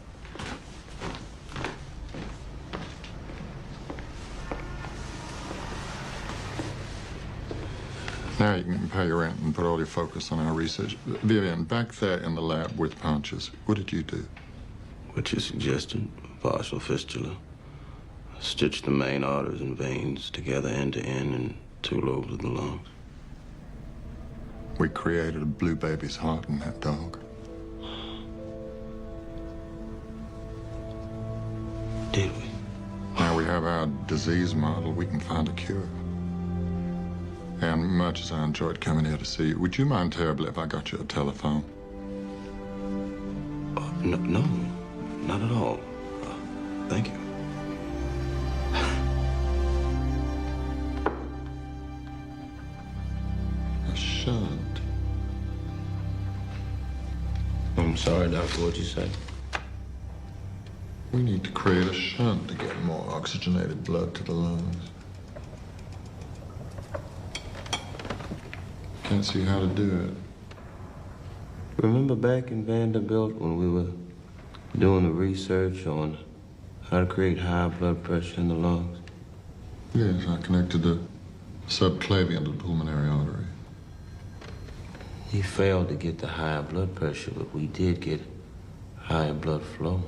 S6: Now you can pay your rent and put all your focus on our research. Vivien, back there in the lab with Pontius, what did you do?
S3: What you suggested, partial fistula. Stitch the main arteries and veins together end to end in 2 lobes of the lungs.
S6: We created a blue baby's heart in that dog.
S3: Did we?
S6: Now we have our disease model, we can find a cure. And much as I enjoyed coming here to see you, would you mind terribly if I got you a telephone?
S3: No, not at all. Thank you.
S6: A shunt.
S3: I'm sorry, Doctor, what'd you say?
S6: We need to create a shunt to get more oxygenated blood to the lungs. Can't see how to do it.
S3: Remember back in Vanderbilt when we were doing the research on how to create high blood pressure in the lungs?
S6: Yes, I connected the subclavian to the pulmonary artery.
S3: He failed to get the higher blood pressure, but we did get higher blood flow.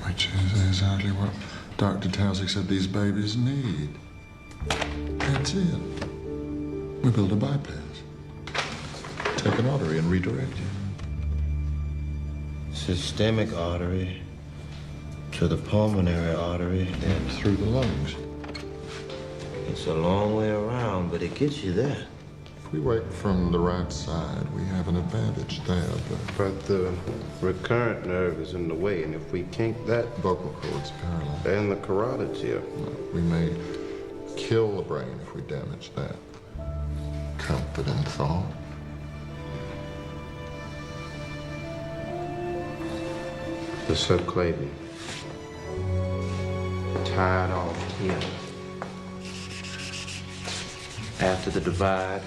S6: Which is exactly what Dr. Towsey said these babies need. That's it. We build a bypass. Take an artery and redirect it.
S3: Systemic artery to the pulmonary artery,
S6: and through the lungs.
S3: It's a long way around, but it gets you there.
S6: If we work from the right side, we have an advantage there,
S3: But the recurrent nerve is in the way, and if we kink that,
S6: vocal cords parallel.
S3: And the carotids here.
S6: We may kill the brain if we damage that. Comfort and thought.
S3: The subclavian. Tied off here. After the divide,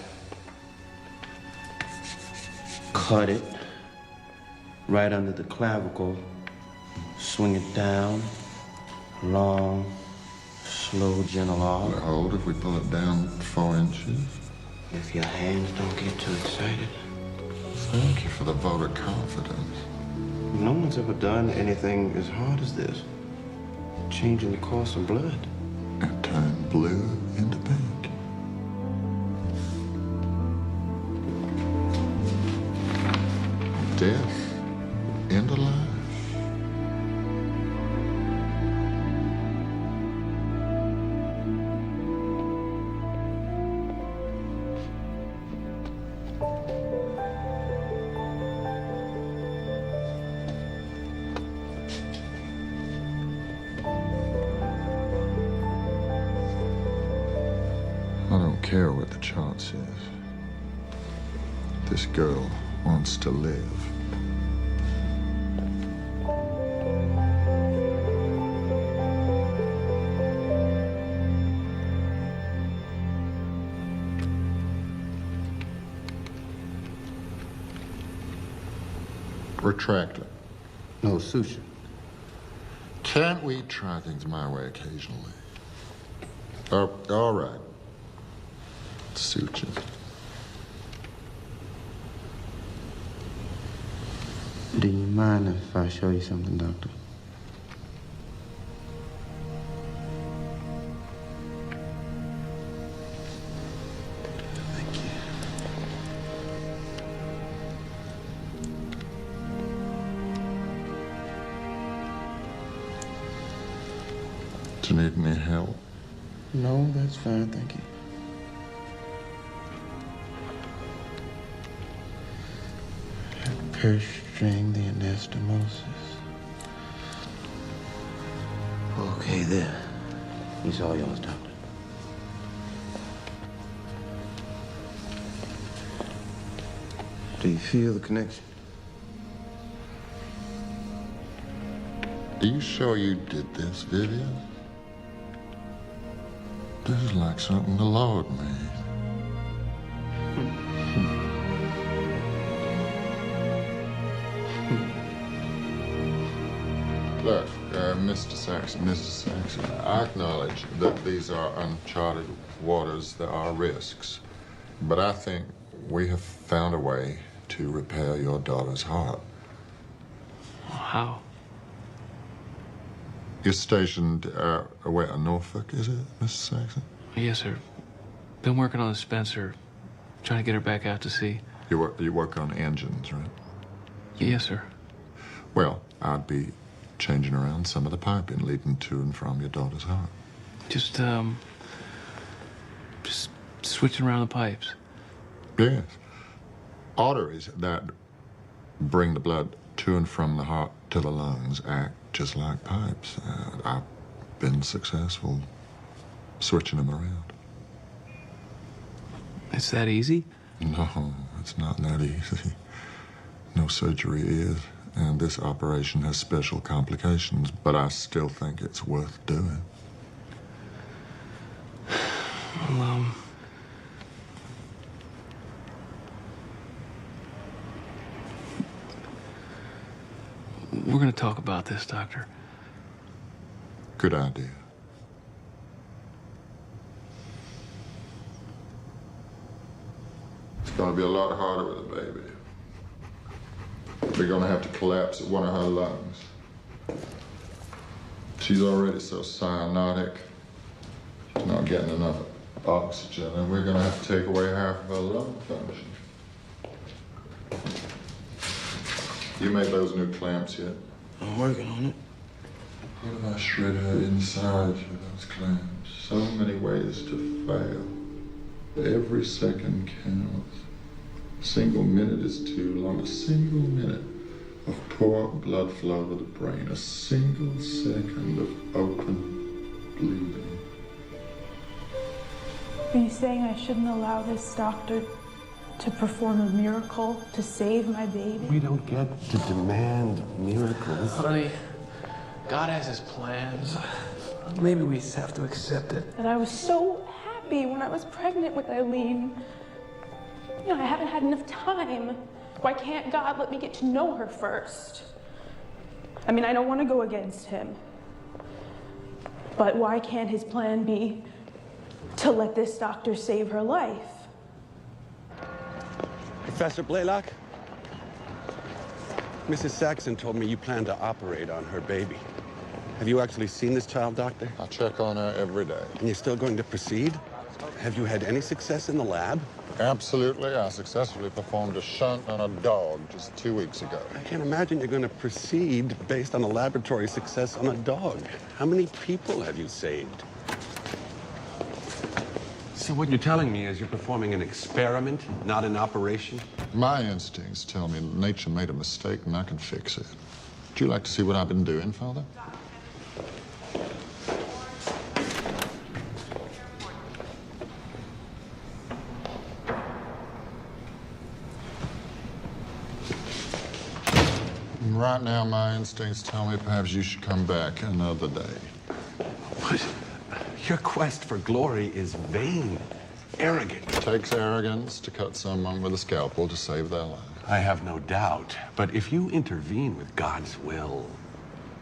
S3: cut it right under the clavicle, swing it down, long, slow, gentle off.
S6: Will it hold if we pull it down 4 inches?
S3: If your hands don't get too excited.
S6: Thank you for the vote of confidence.
S3: No one's ever done anything as hard as this. Changing the course of blood.
S6: And turn blue into pink. Death into life. I don't care what the chart says. This girl wants to live. Retract it.
S3: No suture.
S6: Can't we try things my way occasionally? All right. Suture.
S3: Do you mind if I show you something, Doctor? Thank you.
S6: Do you need any help?
S3: No, that's fine, thank you. Purse string, the anastomosis. Okay, there. He's all yours, Doctor. Do you feel the connection?
S6: Are you sure you did this, Vivien? This is like something the Lord made. Look, Mr. Saxon, Mrs. Saxon, I acknowledge that these are uncharted waters. There are risks. But I think we have found a way to repair your daughter's heart.
S1: How?
S6: You're stationed away in Norfolk, is it, Mrs. Saxon?
S1: Yes, sir. Been working on the Spencer, trying to get her back out to sea.
S6: You work on engines, right?
S1: Yes, sir.
S6: Well, I'd be changing around some of the piping leading to and from your daughter's heart.
S1: Just switching around the pipes.
S6: Yes. Arteries that bring the blood to and from the heart to the lungs act just like pipes. I've been successful switching them around.
S1: It's that easy?
S6: No, it's not that easy. No surgery is, and this operation has special complications, but I still think it's worth doing.
S1: Well, we're gonna talk about this, Doctor.
S6: Good idea. It's gonna be a lot harder with a baby. We're gonna have to collapse one of her lungs. She's already so cyanotic. She's not getting enough oxygen, and we're gonna have to take away half of her lung function. You made those new clamps yet?
S3: I'm working on it.
S6: What if I shred her inside with those clamps? So many ways to fail. Every second counts. A single minute is too long. A single minute of poor blood flow to the brain. A single second of open bleeding.
S16: Are you saying I shouldn't allow this doctor to perform a miracle to save my baby?
S3: We don't get to demand miracles.
S1: Honey, God has his plans. Maybe we just have to accept it.
S16: And I was so happy when I was pregnant with Eileen. You know, I haven't had enough time. Why can't God let me get to know her first? I mean, I don't want to go against him. But why can't his plan be to let this doctor save her life?
S9: Professor Blalock?
S5: Mrs. Saxon told me you plan to operate on her baby. Have you actually seen this child, doctor?
S6: I check on her every day.
S5: And you're still going to proceed? Have you had any success in the lab?
S6: Absolutely. I successfully performed a shunt on a dog just 2 weeks ago.
S5: I can't imagine you're going to proceed based on a laboratory success on a dog. How many people have you saved? So what you're telling me is you're performing an experiment, not an operation?
S6: My instincts tell me nature made a mistake and I can fix it. Would you like to see what I've been doing, Father? Right now, my instincts tell me perhaps you should come back another day.
S5: What? Your quest for glory is vain, arrogant.
S6: It takes arrogance to cut someone with a scalpel to save their life.
S5: I have no doubt. But if you intervene with God's will,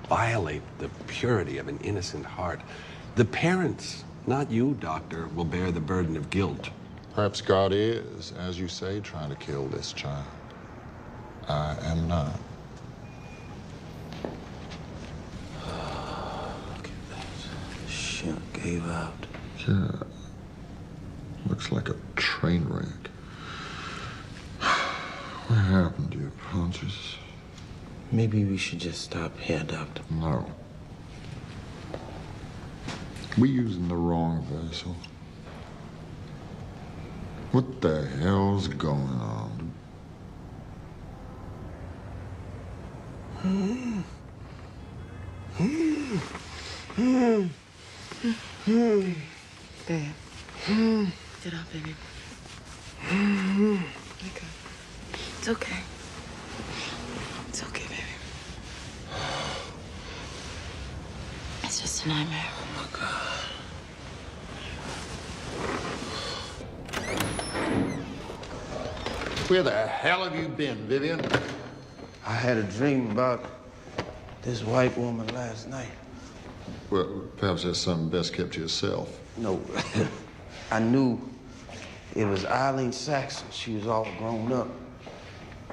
S5: violate the purity of an innocent heart, the parents, not you, doctor, will bear the burden of guilt.
S6: Perhaps God is, as you say, trying to kill this child. I am not.
S3: Gave out.
S6: Yeah. Looks like a train wreck. What happened to your punches?
S3: Maybe we should just stop here, Doctor.
S6: No. We're using the wrong vessel. What the hell's going on?
S4: Babe. Get up, baby. Okay. It's okay. It's okay, baby. It's just a nightmare.
S3: Oh, my God.
S6: Where the hell have you been, Vivien?
S3: I had a dream about this white woman last night.
S6: Well, perhaps that's something best kept to yourself.
S3: No, I knew it was Nina Saxon. She was all grown up.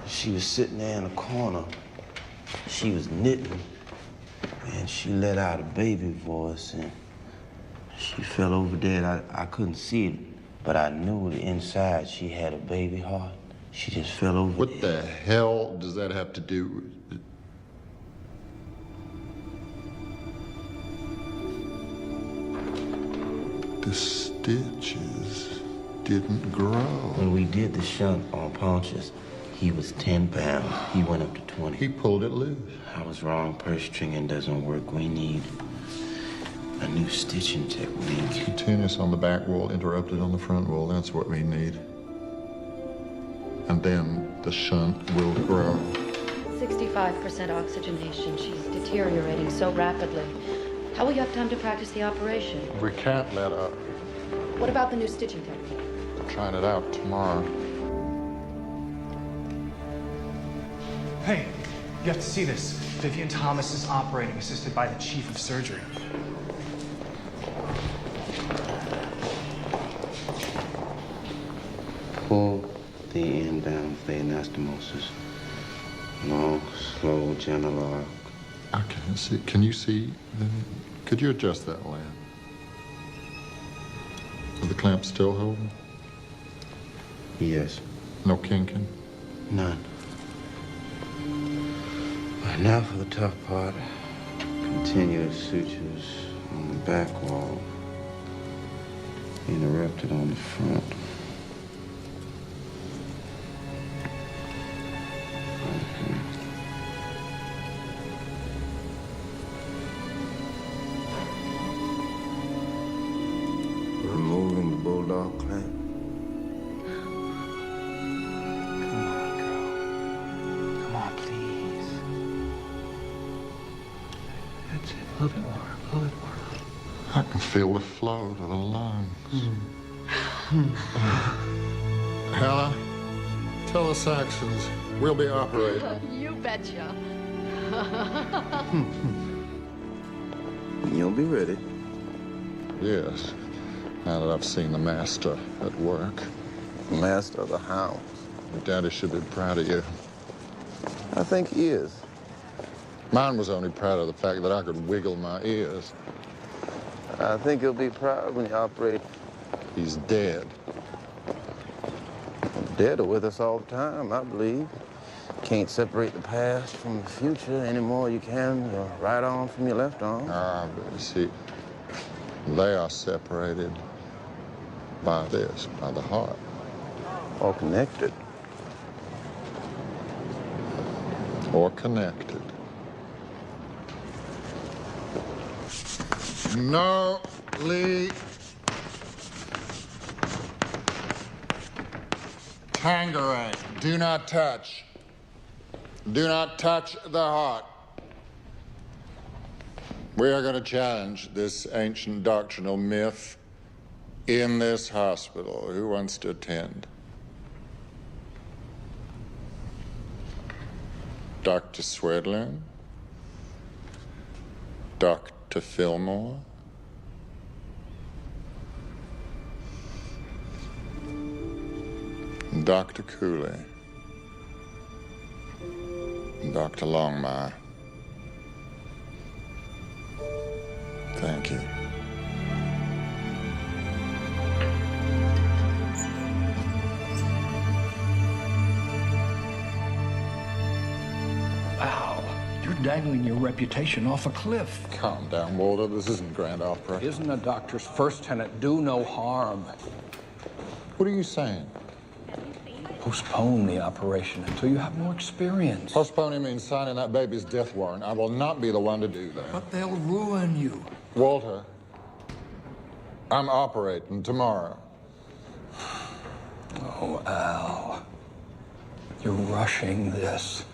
S3: She was sitting there in a corner. She was knitting, and she let out a baby voice, and she fell over dead. I couldn't see it, but I knew the inside she had a baby heart. She just fell over
S6: What the hell does that have to do with it? The stitches didn't grow.
S3: When we did the shunt on Pontius, he was 10 pounds. He went up to 20.
S6: He pulled it loose.
S3: I was wrong. Purse stringing doesn't work. We need a new stitching technique.
S6: Continuous on the back wall, interrupted on the front wall. That's what we need. And then the shunt will grow.
S9: 65% oxygenation. She's deteriorating so rapidly. How will you have time to practice the operation?
S6: We can't let up.
S9: What about the new stitching technique?
S6: We're trying it out tomorrow.
S14: Hey, you have to see this. Vivien Thomas is operating, assisted by the chief of surgery.
S3: Pull the end down of the anastomosis. Long, slow, gentle arc.
S6: I can't see. Can you see? Could you adjust that lamp? Are the clamps still holding?
S3: Yes.
S6: No kinking?
S3: None. Right, now for the tough part. Continuous sutures on the back wall. Interrupted on the front. Removing the bulldog clamp.
S14: Come on, girl. Come on, please. That's it. A little bit more. A little bit more.
S6: I can feel the flow to the lungs. Hella, tell the Saxons we'll be operating.
S9: You betcha.
S3: You'll be ready.
S6: Yes, now that I've seen the master at work.
S3: Master of the house.
S6: Your daddy should be proud of you.
S2: I think he is.
S6: Mine was only proud of the fact that I could wiggle my ears.
S2: I think he'll be proud when you operate.
S6: He's dead.
S2: Dead are with us all the time, I believe. Can't separate the past from the future any more you can your right arm from your left arm.
S6: But you see, they are separated by this, by the heart.
S2: Or connected.
S6: Or connected. No, Lee. Tangeray, do not touch. Do not touch the heart. We are going to challenge this ancient doctrinal myth in this hospital. Who wants to attend? Dr. Swedlin? Dr. Fillmore? Dr. Cooley? Dr. Longmire? Thank you.
S8: Wow, you're dangling your reputation off a cliff.
S6: Calm down, Walter. This isn't grand opera.
S8: Isn't a doctor's first tenet do no harm?
S6: What are you saying?
S8: Postpone the operation until you have more experience.
S6: Postponing means signing that baby's death warrant. I will not be the one to do that.
S8: But they'll ruin you.
S6: Walter, I'm operating tomorrow.
S8: Oh, Al. You're rushing this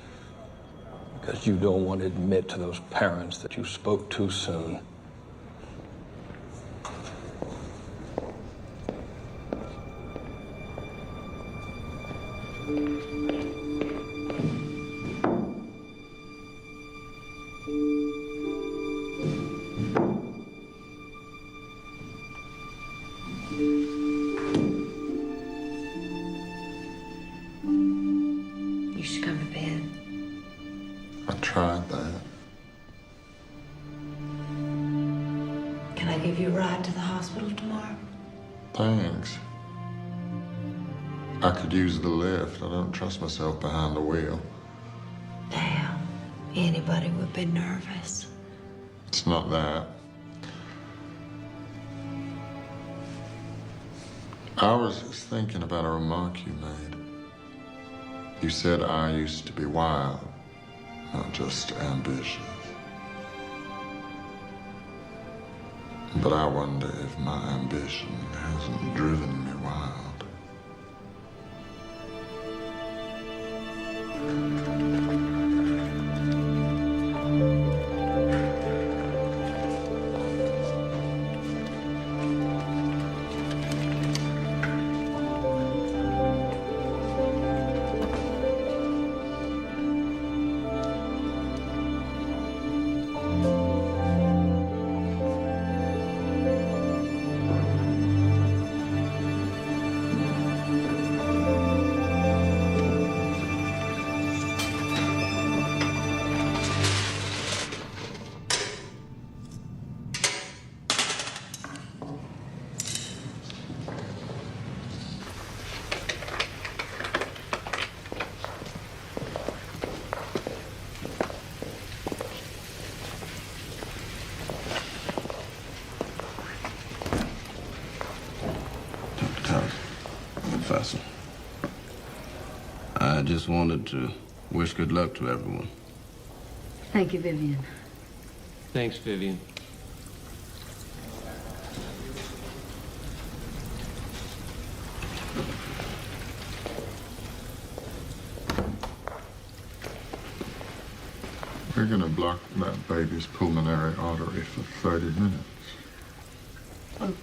S8: because you don't want to admit to those parents that you spoke too soon.
S21: You should come to bed.
S6: I tried that.
S21: Can I give you a ride to the hospital tomorrow?
S6: Thanks. I could use the lift. I don't trust myself behind the wheel.
S21: Damn. Anybody would be nervous.
S6: It's not that. I was just thinking about a remark you made. You said I used to be wild, not just ambitious. But I wonder if my ambition hasn't driven me wild.
S3: Professor. I just wanted to wish good luck to everyone.
S21: Thank you, Vivien.
S1: Thanks, Vivien.
S6: We're gonna block that baby's pulmonary artery for 30 minutes.
S9: Well,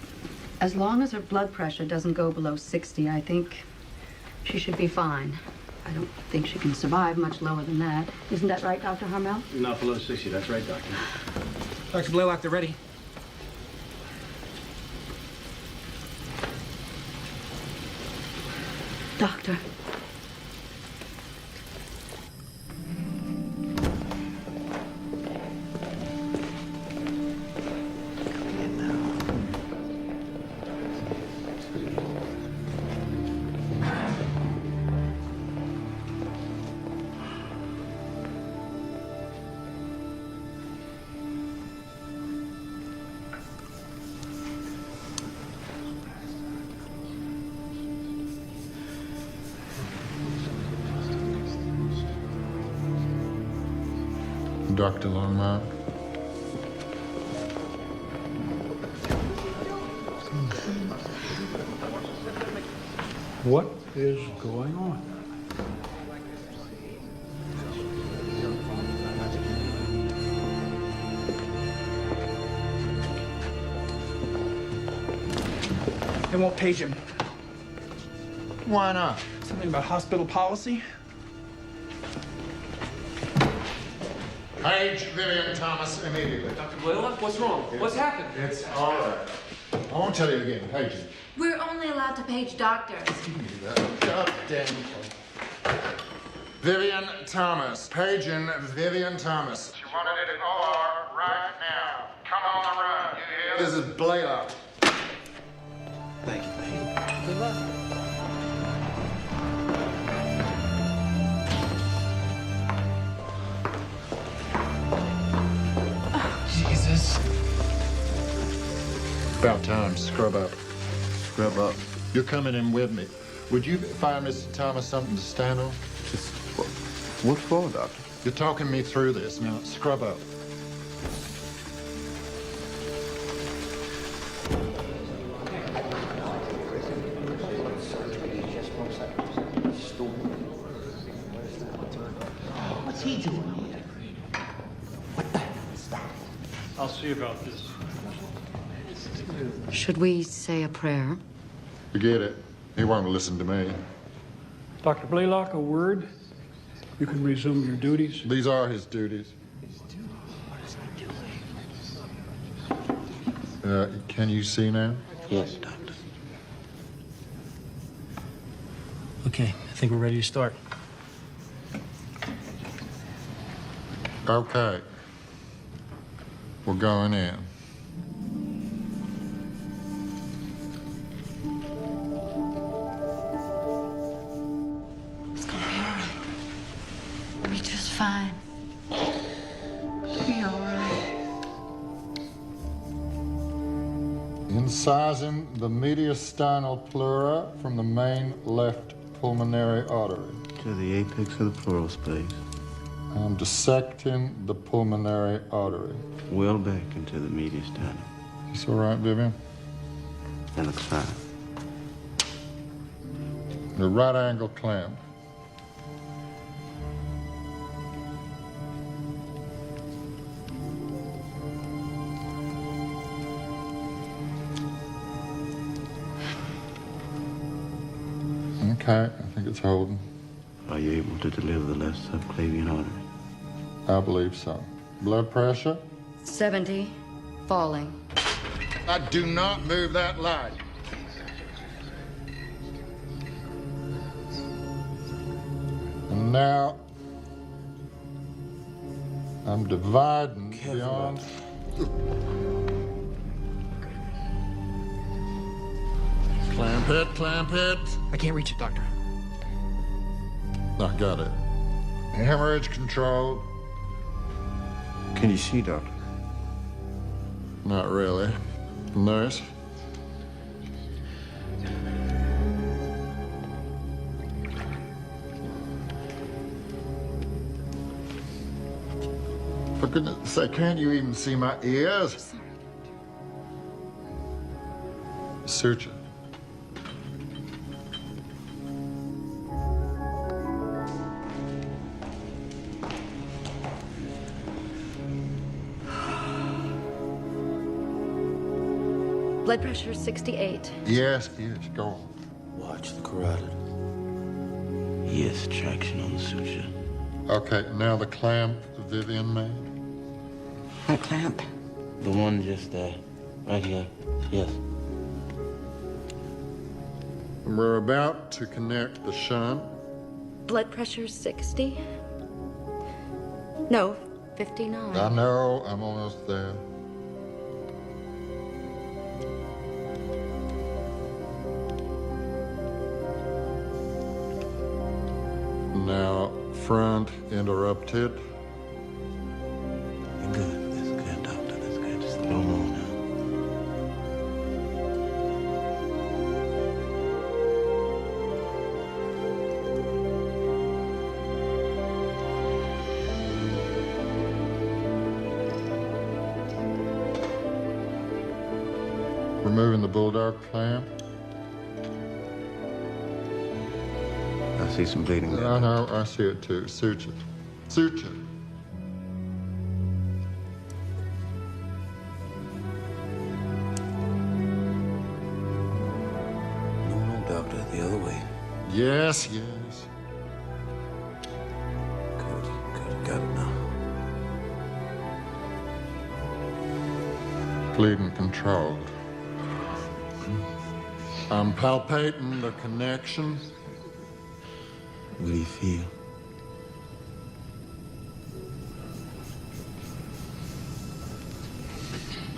S9: as long as her blood pressure doesn't go below 60, I think she should be fine. I don't think she can survive much lower than that. Isn't that right, Dr. Harmel?
S12: Not below 60, that's right, Doctor.
S14: Dr. Blalock, they're ready.
S9: Doctor.
S6: Dr. Longmire.
S8: What is going on?
S14: They won't page him.
S6: Why not?
S14: Something about hospital policy?
S6: Page Vivien Thomas immediately.
S10: Dr. Blalock, what's wrong? What's happened?
S6: It's all right. I won't tell you again. Page it.
S4: We're only allowed to page doctors.
S6: God damn it. Vivien Thomas. Paging Vivien Thomas.
S19: She wanted it in OR right now. Come on the run, you hear?
S6: This is Blalock.
S1: Thank you, babe. Good luck.
S14: Jesus.
S6: About time. Scrub up.
S2: Scrub up.
S6: You're coming in with me. Would you find Mr. Thomas something to stand on?
S2: Just what for, Doctor?
S6: You're talking me through this. Now, scrub up.
S10: What's he doing here? What the hell? Stop.
S8: I'll see about this.
S21: Should we say a prayer?
S6: Forget it. He won't listen to me.
S8: Dr. Blalock, a word. You can resume your duties.
S6: These are his duties. Can you see now?
S3: Yes, Doctor.
S10: Okay, I think we're ready to start.
S6: Okay. We're going in.
S4: It's gonna be all right. We'll be just fine. We'll be all right.
S6: Incising the mediastinal pleura from the main left pulmonary artery.
S3: To the apex of the pleural space.
S6: I'm dissecting the pulmonary artery.
S3: Well back into the mediastinum.
S6: It's all right, Vivien?
S3: That looks fine.
S6: The right angle clamp. Okay, I think it's holding.
S3: Are you able to deliver the left subclavian artery?
S6: I believe so. Blood pressure?
S21: 70, falling.
S6: I do not move that light. And now I'm dividing beyond. Clamp it, clamp it.
S14: I can't reach it, Doctor.
S6: I got it. Hemorrhage control.
S3: Can you see, Doctor?
S6: Not really. Nurse. For goodness sake, can't you even see my ears? Search it.
S21: Blood pressure 68.
S6: Yes, go on.
S3: Watch the carotid. Yes, traction on the suture.
S6: Okay, now the clamp Vivien made.
S3: What clamp? The one just there. Right here. Yes.
S6: We're about to connect the shunt.
S21: Blood pressure 60. No, 59.
S6: I know, I'm almost there. Now, front interrupted.
S3: You're good. That's good, Doctor. That's good. Just a little more now.
S6: Removing the bulldog clamp.
S3: I see some bleeding there.
S6: I know, I see it too. Suture. Suture.
S3: No, doctor, the other way.
S6: Yes, yes.
S3: Good, got it now.
S6: Bleeding controlled. I'm palpating the connection.
S3: What do you feel?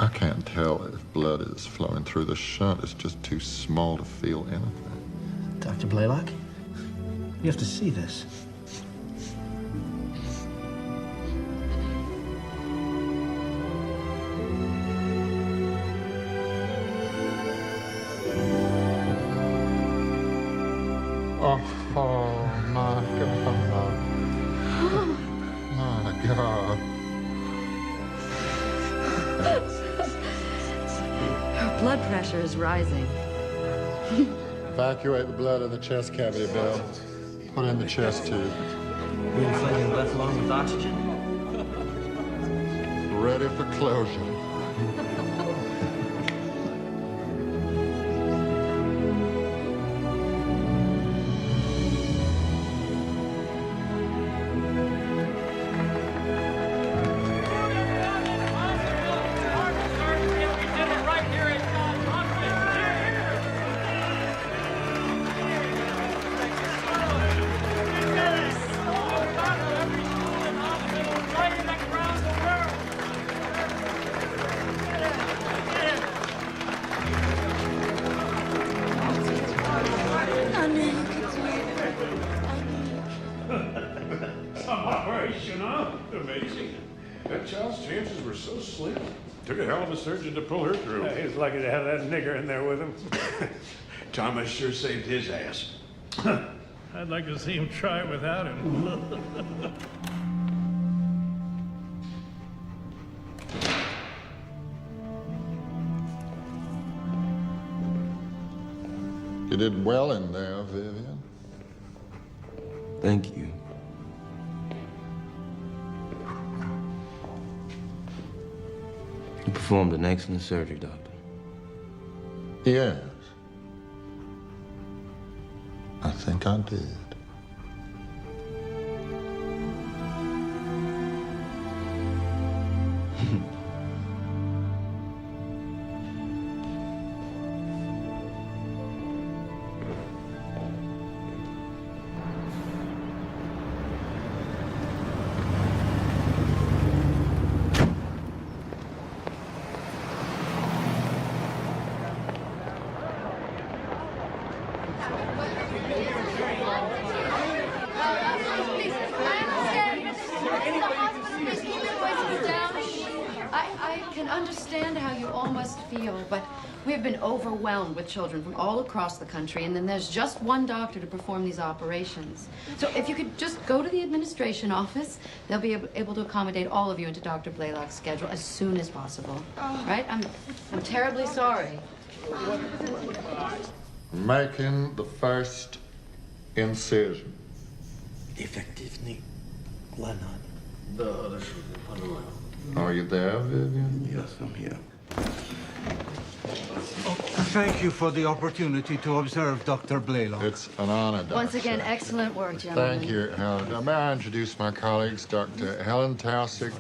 S6: I can't tell if blood is flowing through the shunt. It's just too small to feel anything.
S12: Dr. Blalock, you have to see this.
S6: Oh, my God. My God.
S21: Her blood pressure is rising.
S6: Evacuate the blood in the chest cavity, Bill. Put in the chest tube.
S12: Reinflating left lung with oxygen?
S6: Ready for closure.
S13: Amazing. That child's chances were so slim. Took a hell of a surgeon to pull her through.
S15: He was lucky to have that nigger in there with him.
S13: Thomas sure saved his ass.
S15: I'd like to see him try it without him.
S6: You did well in there, Vivien.
S3: Thank you. You performed an excellent surgery, Doctor.
S6: Yes. I think I did.
S9: I can understand how you all must feel, but we've been overwhelmed with children from all across the country, and then there's just one doctor to perform these operations. So if you could just go to the administration office, they'll be able to accommodate all of you into Dr. Blalock's schedule as soon as possible. Right? I'm terribly sorry.
S6: Making the first incision.
S12: Effectively. Why not?
S6: Are you there, Vivien?
S3: Yes, I'm here.
S7: Thank you for the opportunity to observe Dr. Blalock.
S6: It's an honor, Doctor.
S9: Once again, excellent work, gentlemen.
S6: Thank you, Helen. May I introduce my colleagues, Dr. Helen Taussig,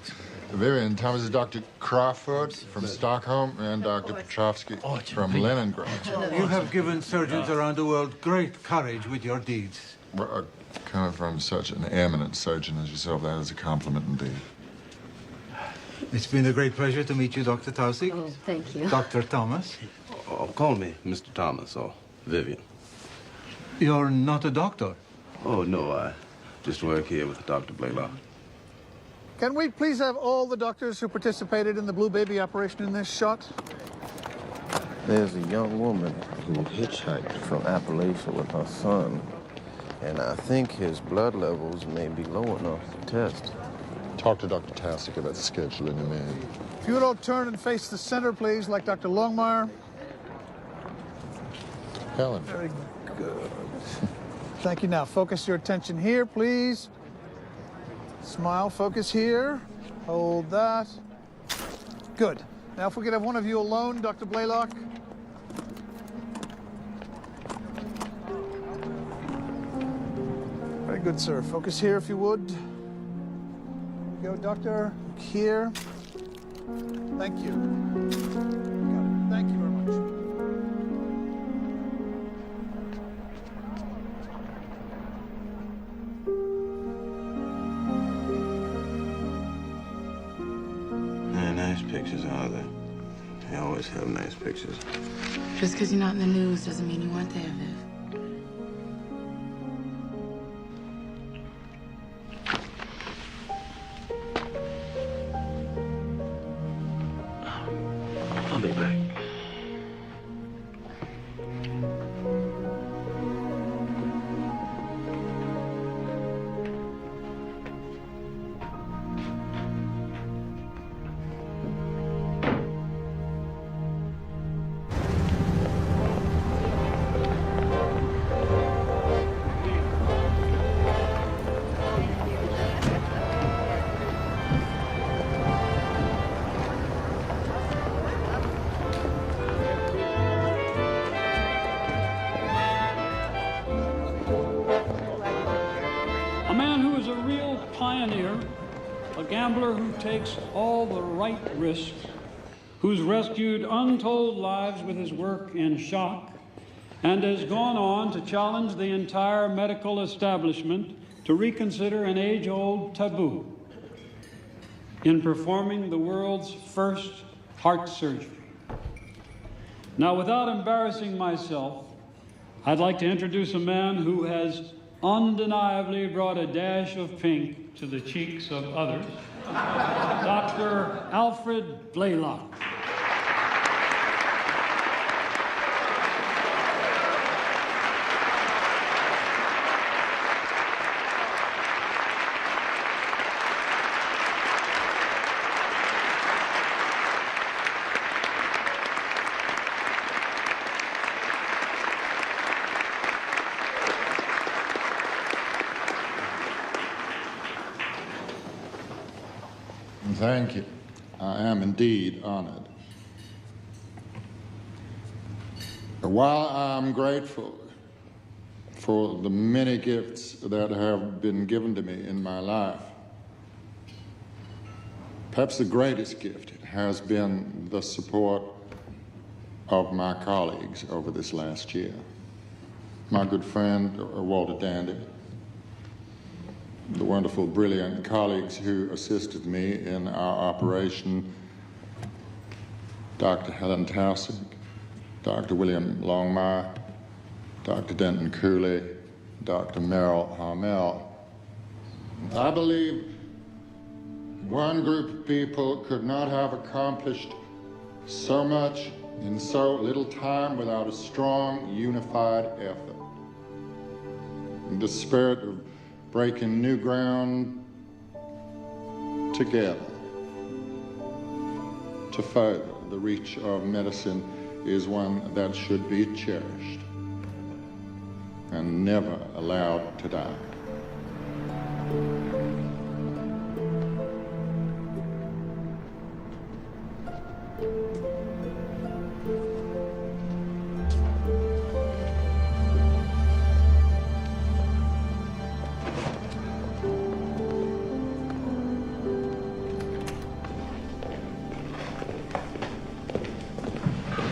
S6: Vivien Thomas, Dr. Crawford from Stockholm, and Dr. Petrovsky from Leningrad.
S7: You have given surgeons around the world great courage with your deeds.
S6: Well, coming from such an eminent surgeon as yourself, that is a compliment indeed.
S7: It's been a great pleasure to meet you, Dr. Taussig.
S9: Oh, thank you.
S7: Dr. Thomas.
S3: Oh, call me Mr. Thomas or Vivien.
S7: You're not a doctor?
S3: Oh, no, I just work here with Dr. Blalock.
S17: Can we please have all the doctors who participated in the Blue Baby operation in this shot?
S2: There's a young woman who hitchhiked from Appalachia with her son, and I think his blood levels may be low enough to test.
S6: Talk to Dr. Taussig about scheduling him in.
S17: If you would all turn and face the center, please, like Dr. Longmire.
S6: Helen.
S17: Very good. Thank you. Now, focus your attention here, please. Smile, focus here. Hold that. Good. Now, if we could have one of you alone, Dr. Blalock. Very good, sir. Focus here, if you would. Here we go, doctor. Here. Thank you. Got it. Thank you very much.
S3: Nice pictures, are there? They always have nice pictures.
S4: Just because you're not in the news doesn't mean you weren't there, Viv.
S3: I'll be back.
S18: A man who is a real pioneer, a gambler who takes all the right risks, who's rescued untold lives with his work in shock, and has gone on to challenge the entire medical establishment to reconsider an age-old taboo in performing the world's first heart surgery. Now, without embarrassing myself, I'd like to introduce a man who has undeniably brought a dash of pink to the cheeks of others, Dr. Alfred Blalock.
S6: Thank you. I am indeed honored. While I'm grateful for the many gifts that have been given to me in my life, perhaps the greatest gift has been the support of my colleagues over this last year. My good friend, Walter Dandy, the wonderful, brilliant colleagues who assisted me in our operation, Dr. Helen Taussig, Dr. William Longmire, Dr. Denton Cooley, Dr. Merrill Harmel. I believe one group of people could not have accomplished so much in so little time without a strong, unified effort. In the spirit of breaking new ground together to further the reach of medicine is one that should be cherished and never allowed to die.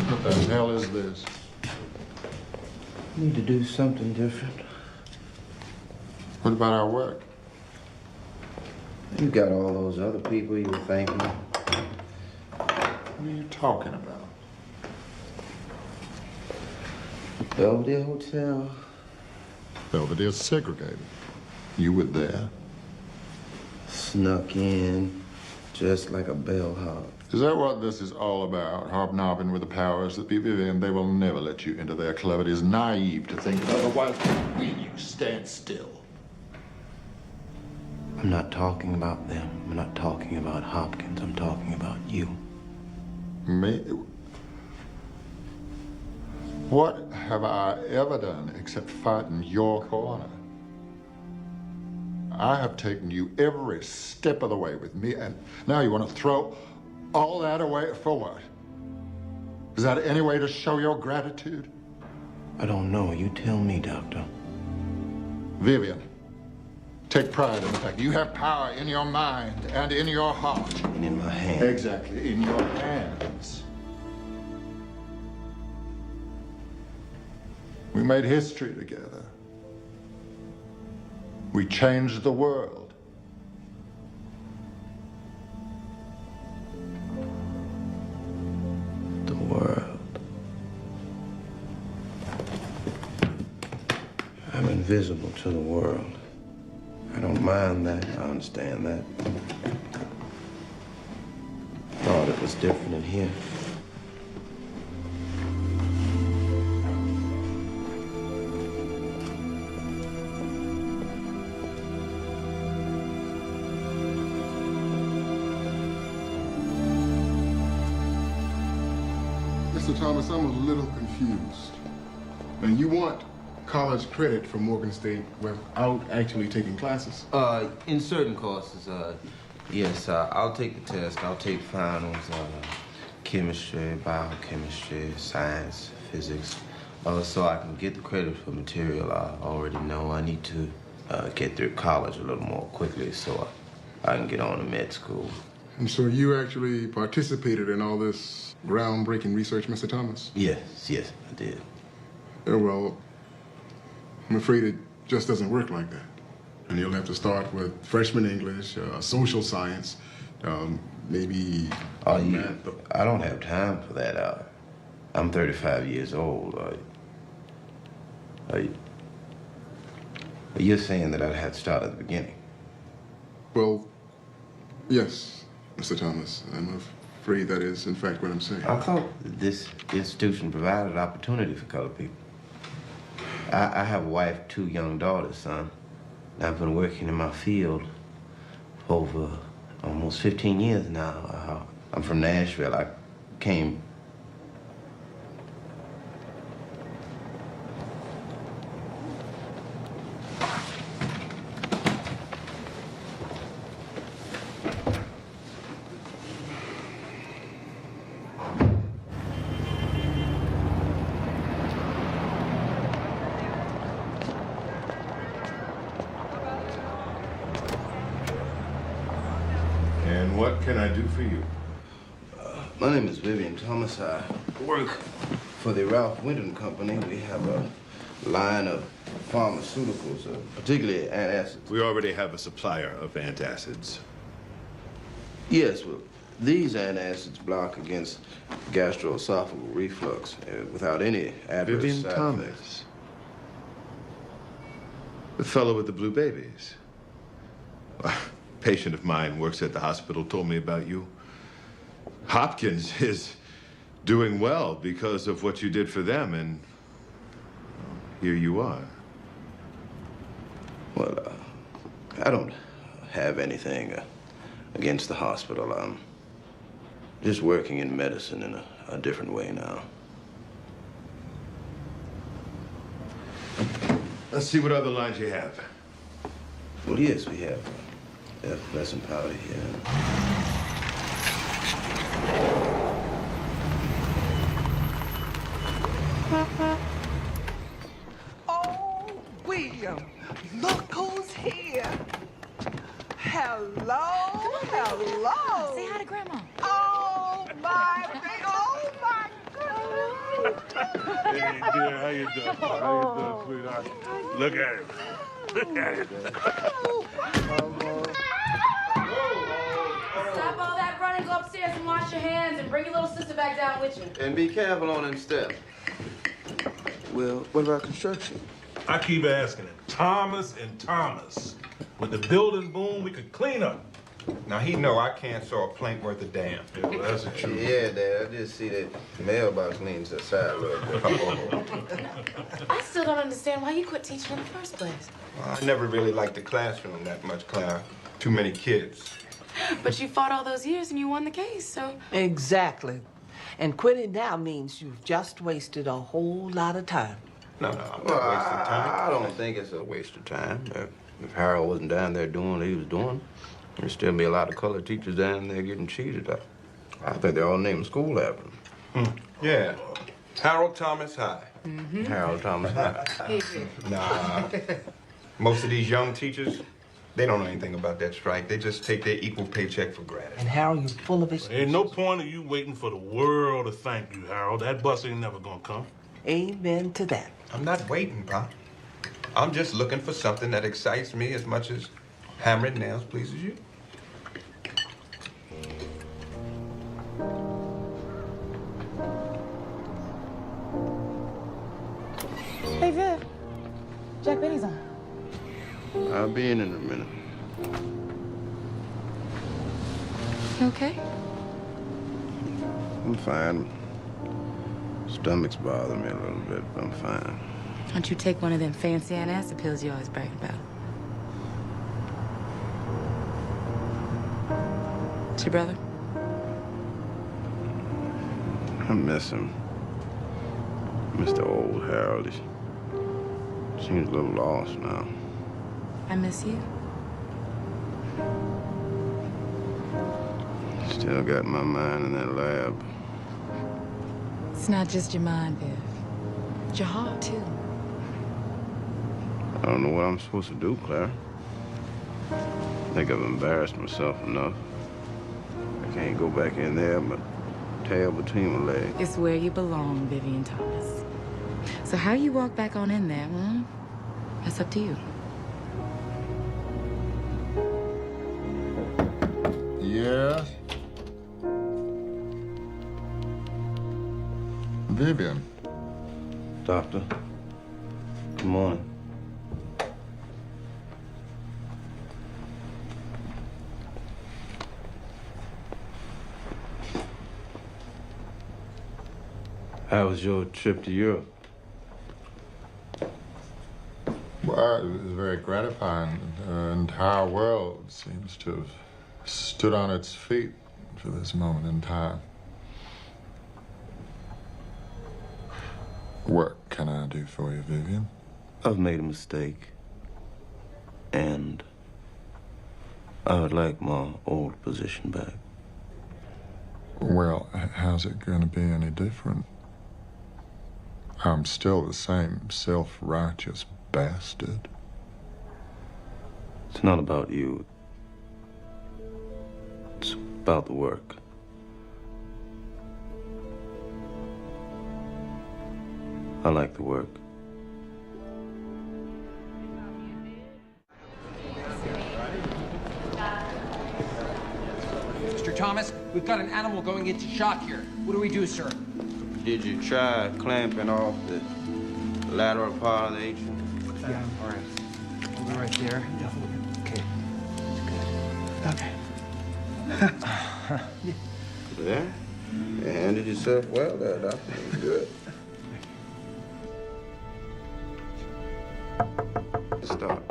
S6: What the hell is this?
S3: Need to do something different.
S6: What about our work?
S3: You got all those other people you were thanking.
S6: What are you talking about?
S3: Belvedere Hotel.
S6: Belvedere's segregated. You were there.
S3: Snuck in, just like a bellhop.
S6: Is that what this is all about? Hobnobbing with the powers that be, Vivien? They will never let you into their club. It is naive to think otherwise. Will you stand still?
S3: I'm not talking about them. I'm not talking about Hopkins. I'm talking about you.
S6: Me? What have I ever done except fight in your corner? I have taken you every step of the way with me, and now you want to throw all that away for what? Is that any way to show your gratitude?
S3: I don't know. You tell me, Doctor.
S6: Vivien, take pride in the fact that you have power in your mind and in your heart.
S3: And in my hands.
S6: Exactly, in your hands. We made history together. We changed the world.
S3: The world. I'm invisible to the world. I don't mind that. I understand that. Thought it was different in here.
S20: Mr. Thomas, I'm a little confused. And you want college credit from Morgan State without actually taking classes?
S3: In certain courses, yes, I'll take the test. I'll take finals, chemistry, biochemistry, science, physics, so I can get the credit for material I already know. I need to get through college a little more quickly so I can get on to med school.
S20: And so you actually participated in all this groundbreaking research, Mr. Thomas?
S3: Yes, I did.
S20: Well, I'm afraid it just doesn't work like that. And you'll have to start with freshman English, social science, maybe math.
S3: I don't have time for that. I'm 35 years old. You're saying that I'd have to start at the beginning?
S20: Well, yes, Mr. Thomas. I'm afraid that is, in fact, what I'm saying.
S3: I thought this institution provided opportunity for colored people. I have a wife, 2 young daughters, son. I've been working in my field for over almost 15 years now. I'm from Nashville. I came...
S13: And what can I do for you?
S3: My name is Vivien Thomas. I work for the Ralph Winton Company. We have a line of pharmaceuticals, particularly antacids.
S13: We already have a supplier of antacids.
S3: Yes, well, these antacids block against gastroesophageal reflux without any adverse
S13: Vivien
S3: side
S13: Thomas.
S3: effects.
S13: The fellow with the blue babies. A patient of mine works at the hospital told me about you. Hopkins is doing well because of what you did for them, and here you are.
S3: Well, I don't have anything against the hospital. I'm just working in medicine in a different way now.
S13: Let's see what other lines you have.
S3: Well, yes, we have effervescent powder here.
S22: Oh, William, look who's here. Hello, hello.
S4: Say hi to Grandma.
S22: Oh, my goodness.
S13: Hey, dear, how you doing? How you doing, sweetheart? Look at him. Look at him.
S4: Stop all that running, go upstairs and wash your hands and bring your little sister back down with you.
S2: And be careful on them steps. Well, what about construction?
S23: I keep asking him, Thomas and Thomas. With the building boom, we could clean up.
S24: Now, he know I can't saw a plank worth a damn.
S23: Yeah, well, that's the truth.
S2: Yeah, Dad, I just see that mailbox leans aside a little bit.
S4: I still don't understand why you quit teaching in the first place.
S24: Well, I never really liked the classroom that much, Clara. Too many kids.
S4: But you fought all those years and you won the case, so...
S22: Exactly. And quitting now means you've just wasted a whole lot of time.
S3: No, I'm not wasting time. I don't think it's a waste of time. If Harold wasn't down there doing what he was doing, there'd still be a lot of colored teachers down there getting cheated up. I think they all named school after him.
S24: Yeah. Harold Thomas High.
S3: Harold Thomas High.
S24: Nah. Most of these young teachers, they don't know anything about that strike. They just take their equal paycheck for granted.
S22: And Harold, you're full of excuses.
S15: Ain't no point of you waiting for the world to thank you, Harold. That bus ain't never gonna come.
S22: Amen to that.
S24: I'm not waiting, Pop. I'm just looking for something that excites me as much as hammering nails pleases you.
S4: Hey, Viv. Jack Benny's on.
S3: I'll be in a minute.
S4: You okay?
S3: I'm fine. Stomach's bothering me a little bit, but I'm fine.
S4: Why don't you take one of them fancy antacid pills you always bragging about? It's your brother?
S3: I miss him. I miss the old Harold. He seems a little lost now.
S4: I miss you.
S3: Still got my mind in that lab.
S4: It's not just your mind, Viv. It's your heart, too.
S3: I don't know what I'm supposed to do, Claire. I think I've embarrassed myself enough. I can't go back in there, but tail between my legs.
S4: It's where you belong, Vivien Thomas. So how you walk back on in there, that's up to you.
S6: Yes? Vivien.
S3: Doctor, good morning. How was your trip to Europe?
S6: Well, it was very gratifying. The entire world seems to have stood on its feet for this moment in time. What can I do for you, Vivien?
S3: I've made a mistake. And I would like my old position back.
S6: Well, how's it going to be any different? I'm still the same self-righteous bastard.
S3: It's not about you. It's about the work. I like the work.
S5: Mr. Thomas, we've got an animal going into shock here. What do we do, sir?
S3: Did you try clamping off the lateral part of the atrium?
S5: Yeah, all right. We'll be right there. Okay.
S3: Okay. There? You handled yourself well there, Doctor. Good. Stop.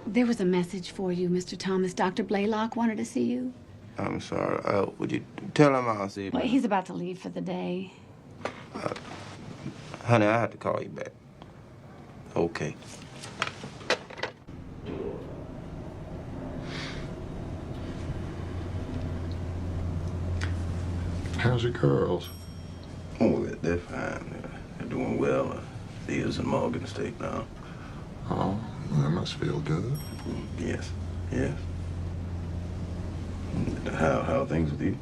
S9: There was a message for you, Mr. Thomas. Dr. Blalock wanted to see you.
S3: I'm sorry. Would you tell him I'll see him?
S9: Well, he's about to leave for the day.
S3: Honey, I have to call you back. Okay.
S6: How's your girls?
S3: Oh, they're fine. They're doing well. Thea's in Morgan State now.
S6: Oh, that must feel good.
S3: Yes, yes. How are things with you?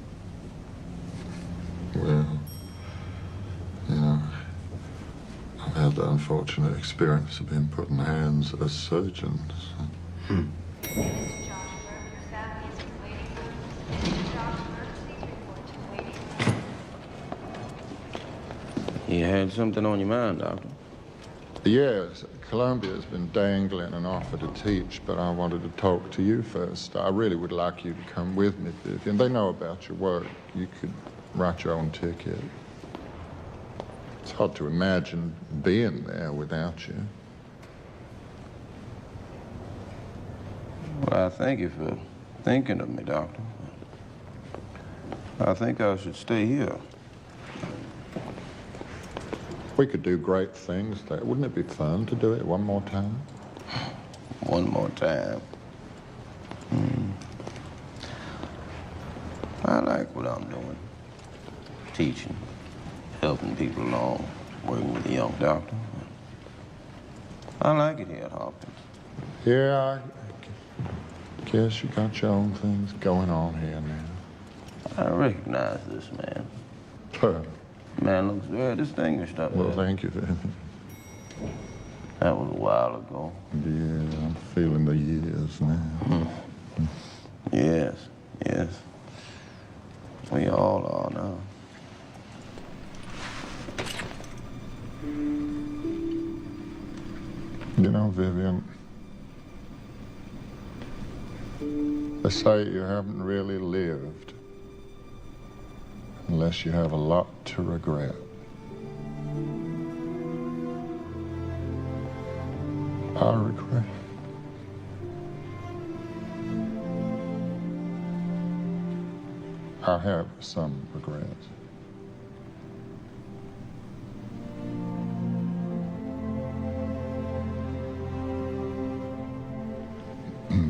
S6: Well, you know, I've had the unfortunate experience of being put in the hands of surgeons.
S3: You had something on your mind, Doctor?
S6: Yes, Columbia's been dangling an offer to teach, but I wanted to talk to you first. I really would like you to come with me, Vivien. They know about your work. You could write your own ticket. It's hard to imagine being there without you.
S3: Well, I thank you for thinking of me, Doctor. I think I should stay here.
S6: We could do great things there. Wouldn't it be fun to do it one more time?
S3: One more time. I like what I'm doing. Teaching, helping people along, working with a young doctor. I like it here at Hopkins.
S6: Yeah, I guess you got your own things going on here now.
S3: I recognize this man. Man looks very distinguished up there.
S6: Well, thank you, Vivien.
S3: That was a while ago.
S6: Yeah, I'm feeling the years now.
S3: Yes, yes. We all are now.
S6: You know, Vivien, they say you haven't really lived unless you have a lot to regret. I regret. I have some regrets.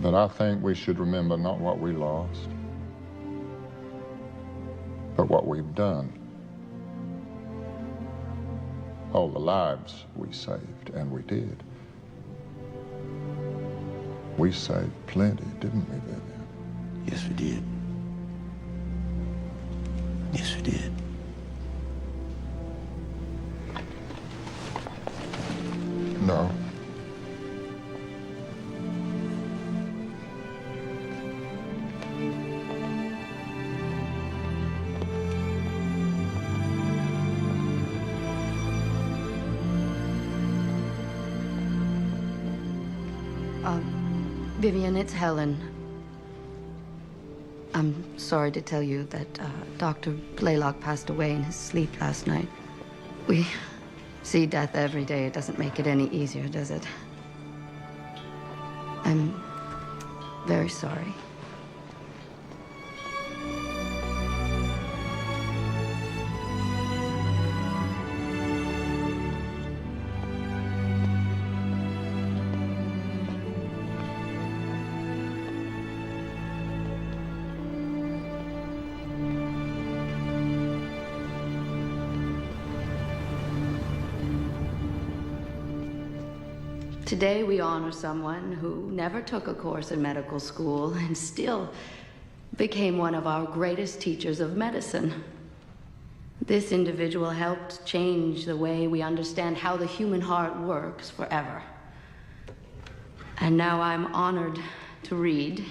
S6: But I think we should remember not what we lost, but what we've done. All the lives we saved, and we did. We saved plenty, didn't we, Vivien?
S3: Yes, we did. Yes, we did.
S6: No.
S9: Vivien, it's Helen. I'm sorry to tell you that Dr. Blalock passed away in his sleep last night. We see death every day. It doesn't make it any easier, does it? I'm very sorry. Today we honor someone who never took a course in medical school and still became one of our greatest teachers of medicine. This individual helped change the way we understand how the human heart works forever. And now I'm honored to read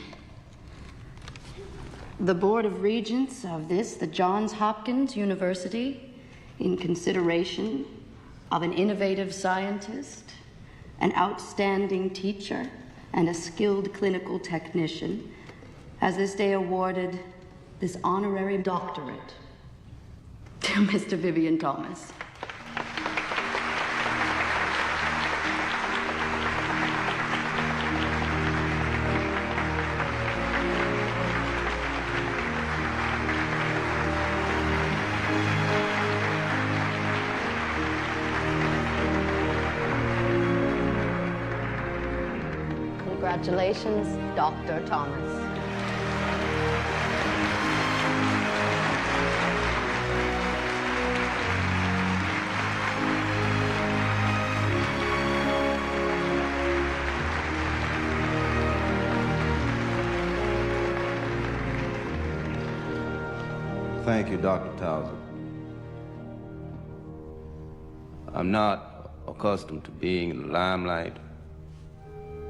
S9: the Board of Regents of the Johns Hopkins University, in consideration of an innovative scientist, an outstanding teacher, and a skilled clinical technician, has this day awarded this honorary doctorate to Mr. Vivien Thomas. Congratulations, Dr. Thomas.
S3: Thank you, Dr. Townsend. I'm not accustomed to being in the limelight,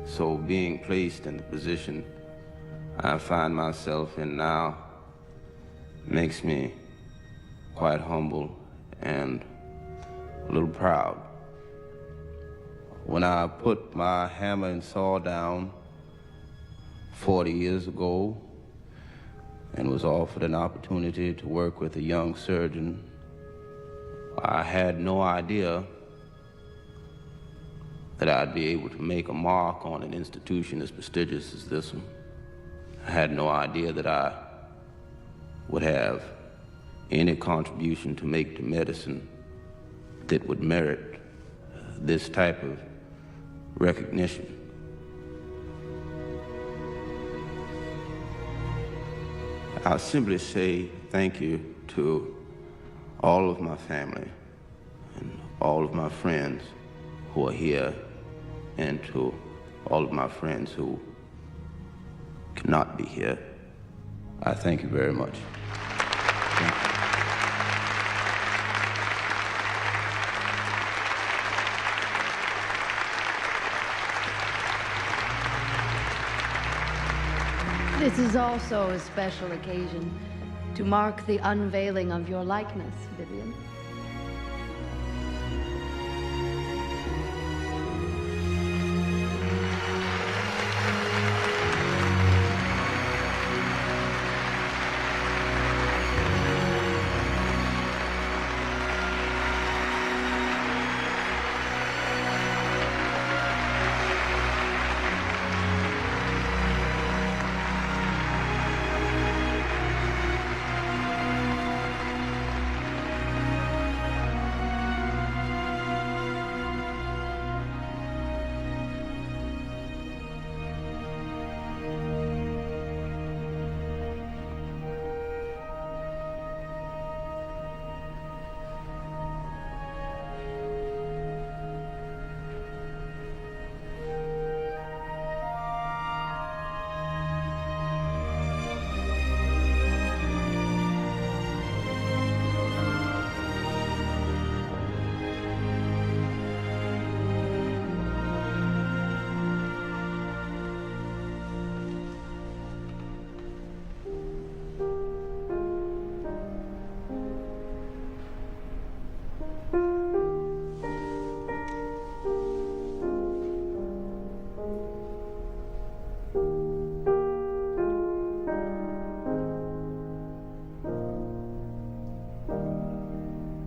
S3: so being placed in the position I find myself in now makes me quite humble and a little proud. When I put my hammer and saw down 40 years ago and was offered an opportunity to work with a young surgeon, I had no idea that I'd be able to make a mark on an institution as prestigious as this one. I had no idea that I would have any contribution to make to medicine that would merit this type of recognition. I'll simply say thank you to all of my family and all of my friends who are here, and to all of my friends who cannot be here. I thank you very much. Thank you.
S9: This is also a special occasion to mark the unveiling of your likeness, Vivien.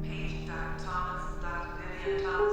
S1: Patient Dr. Thomas, Dr. Vivien Thomas.